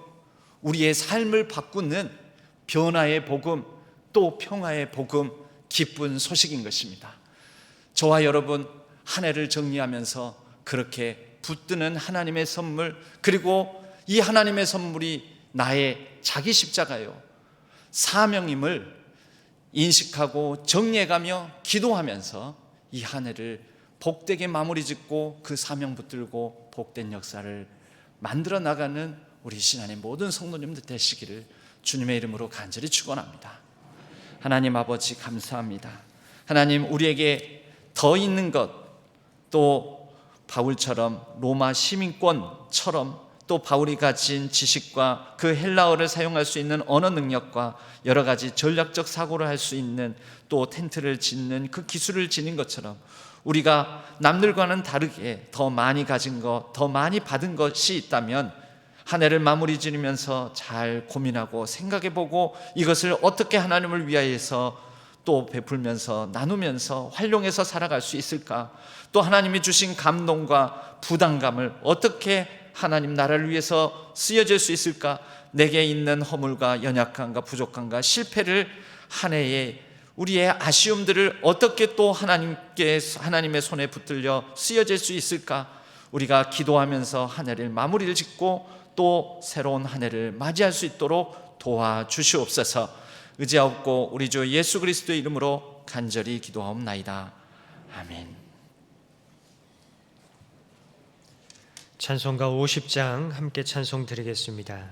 우리의 삶을 바꾸는 변화의 복음, 또 평화의 복음, 기쁜 소식인 것입니다. 저와 여러분, 한 해를 정리하면서 그렇게 붙드는 하나님의 선물, 그리고 이 하나님의 선물이 나의 자기 십자가요, 사명임을 인식하고 정리해가며 기도하면서 이 한 해를 복되게 마무리 짓고 그 사명 붙들고 복된 역사를 만들어 나가는 우리 신안의 모든 성도님들 되시기를 주님의 이름으로 간절히 축원합니다. 하나님 아버지, 감사합니다. 하나님, 우리에게 더 있는 것, 또 바울처럼 로마 시민권처럼 또 바울이 가진 지식과 그 헬라어를 사용할 수 있는 언어 능력과 여러 가지 전략적 사고를 할 수 있는, 또 텐트를 짓는 그 기술을 지닌 것처럼 우리가 남들과는 다르게 더 많이 가진 것, 더 많이 받은 것이 있다면 한 해를 마무리 지으면서 잘 고민하고 생각해보고 이것을 어떻게 하나님을 위하여서 또 베풀면서 나누면서 활용해서 살아갈 수 있을까, 또 하나님이 주신 감동과 부담감을 어떻게 하나님 나라를 위해서 쓰여질 수 있을까, 내게 있는 허물과 연약함과 부족함과 실패를, 한 해에 우리의 아쉬움들을 어떻게 또 하나님의 손에 붙들려 쓰여질 수 있을까, 우리가 기도하면서 한 해를 마무리를 짓고 또 새로운 한 해를 맞이할 수 있도록 도와주시옵소서. 의지하옵고 우리 주 예수 그리스도의 이름으로 간절히 기도하옵나이다. 아멘. 찬송가 50장 함께 찬송 드리겠습니다.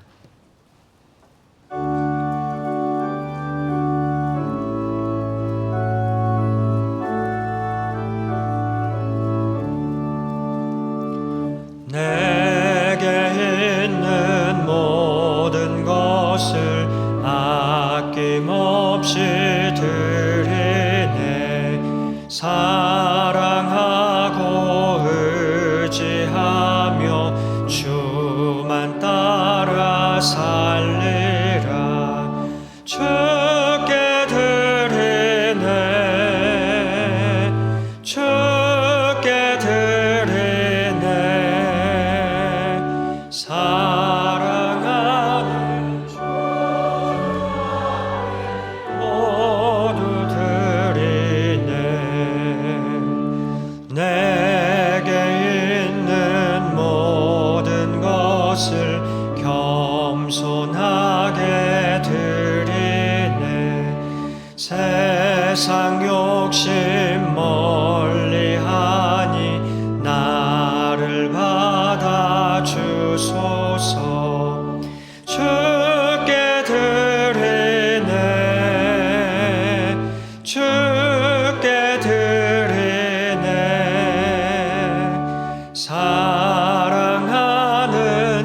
내게 있는 모든 것을 아낌없이 드리네. 사랑하고 의지하며 주만 따라 것을 겸손하게 드리네. 세상 욕심 멀리하니 나를 받아 주소서. 주께 드리네, 주께 드리네. 사랑하는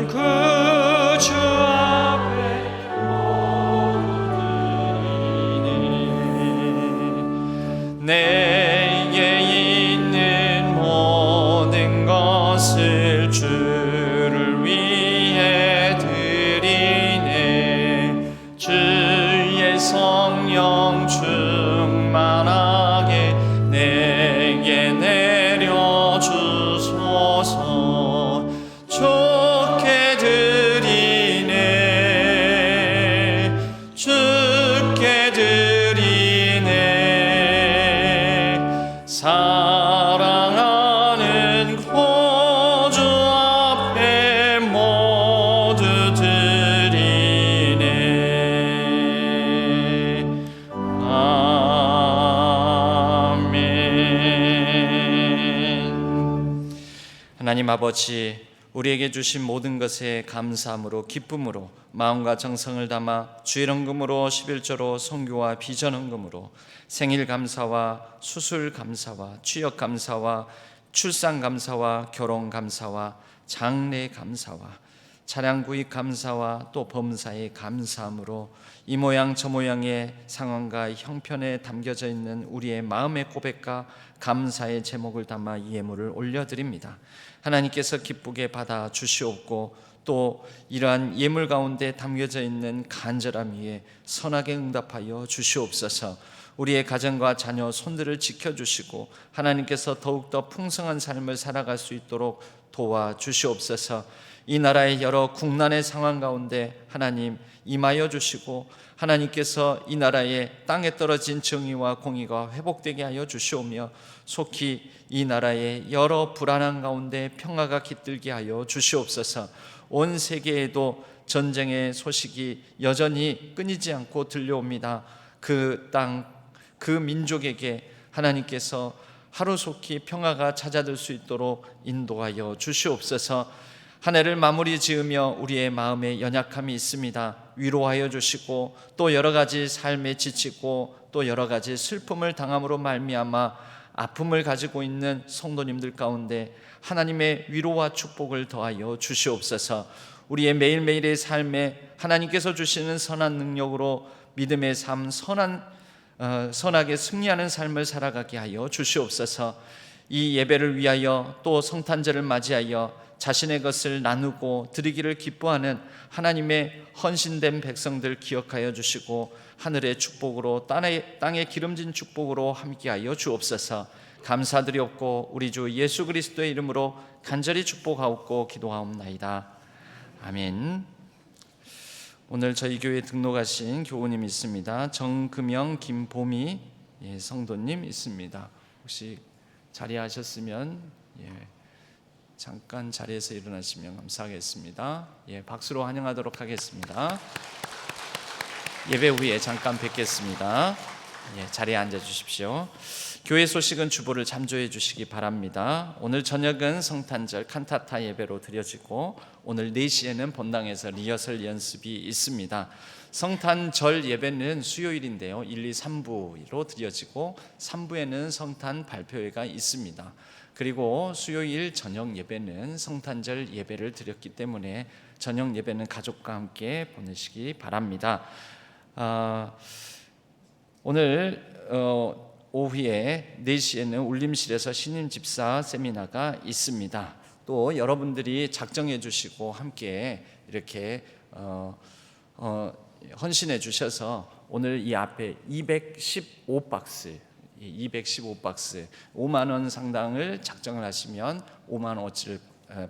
구주 앞에 내게 있는 모든 것을 주를 위해 드리네. 주의 성령 충만하게 내게 내려주소서. 좋게 드리네, 주께 드리네. 사랑하는 구주 앞에 모두 드리네. 아멘. 하나님 아버지, 우리에게 주신 모든 것에 감사함으로 기쁨으로 마음과 정성을 담아 주일헌금으로 11조로 선교와 비전헌금으로 생일 감사와 수술 감사와 취업 감사와 출산 감사와 결혼 감사와 장래 감사와 차량 구입 감사와 또 범사에 감사함으로 이 모양 저 모양의 상황과 형편에 담겨져 있는 우리의 마음의 고백과 감사의 제목을 담아 이 예물을 올려드립니다. 하나님께서 기쁘게 받아 주시옵고 또 이러한 예물 가운데 담겨져 있는 간절함 위에 선하게 응답하여 주시옵소서. 우리의 가정과 자녀 손들을 지켜주시고 하나님께서 더욱더 풍성한 삶을 살아갈 수 있도록 도와주시옵소서. 이 나라의 여러 국난의 상황 가운데 하나님 임하여 주시고 하나님께서 이 나라의 땅에 떨어진 정의와 공의가 회복되게 하여 주시오며 속히 이 나라의 여러 불안한 가운데 평화가 깃들게 하여 주시옵소서. 온 세계에도 전쟁의 소식이 여전히 끊이지 않고 들려옵니다. 그 땅, 그 민족에게 하나님께서 하루속히 평화가 찾아들 수 있도록 인도하여 주시옵소서. 한 해를 마무리 지으며 우리의 마음에 연약함이 있습니다. 위로하여 주시고 또 여러 가지 삶에 지치고 또 여러 가지 슬픔을 당함으로 말미암아 아픔을 가지고 있는 성도님들 가운데 하나님의 위로와 축복을 더하여 주시옵소서. 우리의 매일매일의 삶에 하나님께서 주시는 선한 능력으로 믿음의 삶, 선하게 승리하는 삶을 살아가게 하여 주시옵소서. 이 예배를 위하여 또 성탄절을 맞이하여 자신의 것을 나누고 드리기를 기뻐하는 하나님의 헌신된 백성들 기억하여 주시고 하늘의 축복으로 땅의 기름진 축복으로 함께하여 주옵소서. 감사드리옵고 우리 주 예수 그리스도의 이름으로 간절히 축복하옵고 기도하옵나이다. 아멘. 오늘 저희 교회에 등록하신 교우님 있습니다. 정금영, 김보미 성도님 있습니다. 혹시 자리하셨으면 잠깐 자리에서 일어나시면 감사하겠습니다. 박수로 환영하도록 하겠습니다. 예배 후에 잠깐 뵙겠습니다. 자리에 앉아 주십시오. 교회 소식은 주보를 참조해 주시기 바랍니다. 오늘 저녁은 성탄절 칸타타 예배로 드려지고 오늘 4시에는 본당에서 리허설 연습이 있습니다. 성탄절 예배는 수요일인데요, 1, 2, 3부로 드려지고 3부에는 성탄 발표회가 있습니다. 그리고 수요일 저녁 예배는 성탄절 예배를 드렸기 때문에 저녁 예배는 가족과 함께 보내시기 바랍니다. 오늘 오후에 4시에는 울림실에서 신임 집사 세미나가 있습니다. 또 여러분들이 작정해 주시고 함께 이렇게 헌신해 주셔서 오늘 이 앞에 215박스 5만 원 상당을 작정을 하시면 5만 원어치를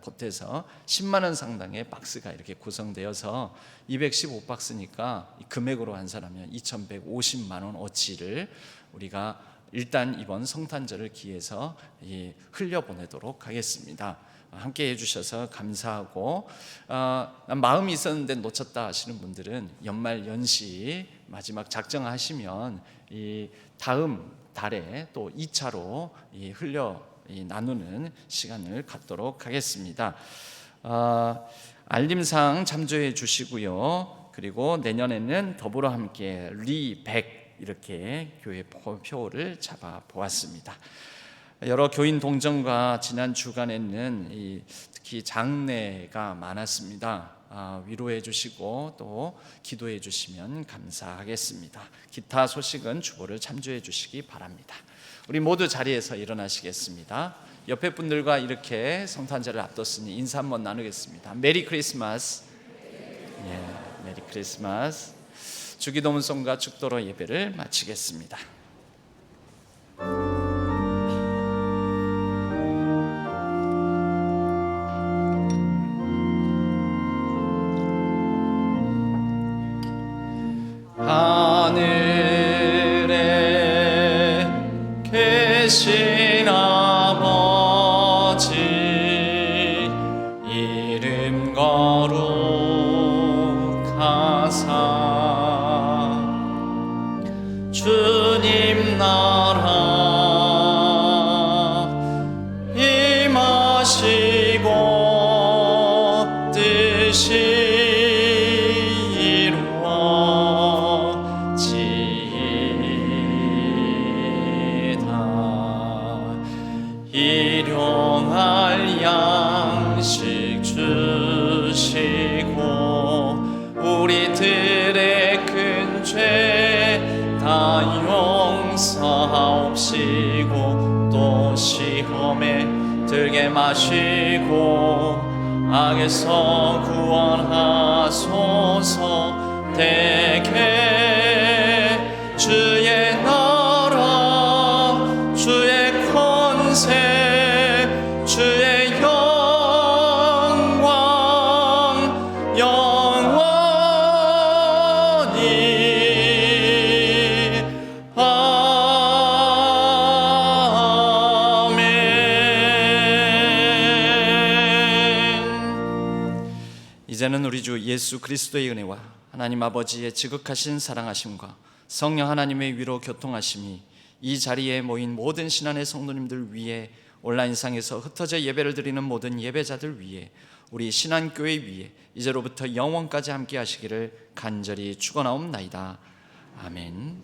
보태서 10만 원 상당의 박스가 이렇게 구성되어서 215박스니까 금액으로 환산하면 2,150만 원어치를 우리가 일단 이번 성탄절을 기해서 흘려보내도록 하겠습니다. 함께 해주셔서 감사하고, 마음이 있었는데 놓쳤다 하시는 분들은 연말 연시 마지막 작정하시면 이 다음 달에 또 2차로 나누는 시간을 갖도록 하겠습니다. 알림상 참조해 주시고요. 그리고 내년에는 더불어 함께 리100 이렇게 교회 표를 잡아 보았습니다. 여러 교인 동정과 지난 주간에는 특히 장례가 많았습니다. 위로해 주시고 또 기도해 주시면 감사하겠습니다. 기타 소식은 주보를 참조해 주시기 바랍니다. 우리 모두 자리에서 일어나시겠습니다. 옆에 분들과 이렇게 성탄절을 앞뒀으니 인사 한번 나누겠습니다. 메리 크리스마스. 메리 크리스마스. 주기도문송과 축도로 예배를 마치겠습니다. 하늘에 계신 아버지 이름 거룩하사 주님 나라 임하시고 뜻이 이루어지이다. 일용할 양식 주시고 우리들의 큰 죄 다 용서하옵시고 또 시험에 들게 마시고 악에서 구원하소서. 대개 주의 나라 주의 권세 주의 영광 영원히 이제는 우리 주 예수 그리스도의 은혜와 하나님 아버지의 지극하신 사랑하심과 성령 하나님의 위로 교통하심이 이 자리에 모인 모든 신안의 성도님들 위에 온라인상에서 흩어져 예배를 드리는 모든 예배자들 위에 우리 신안교회 위에 이제로부터 영원까지 함께 하시기를 간절히 축원하옵나이다. 아멘.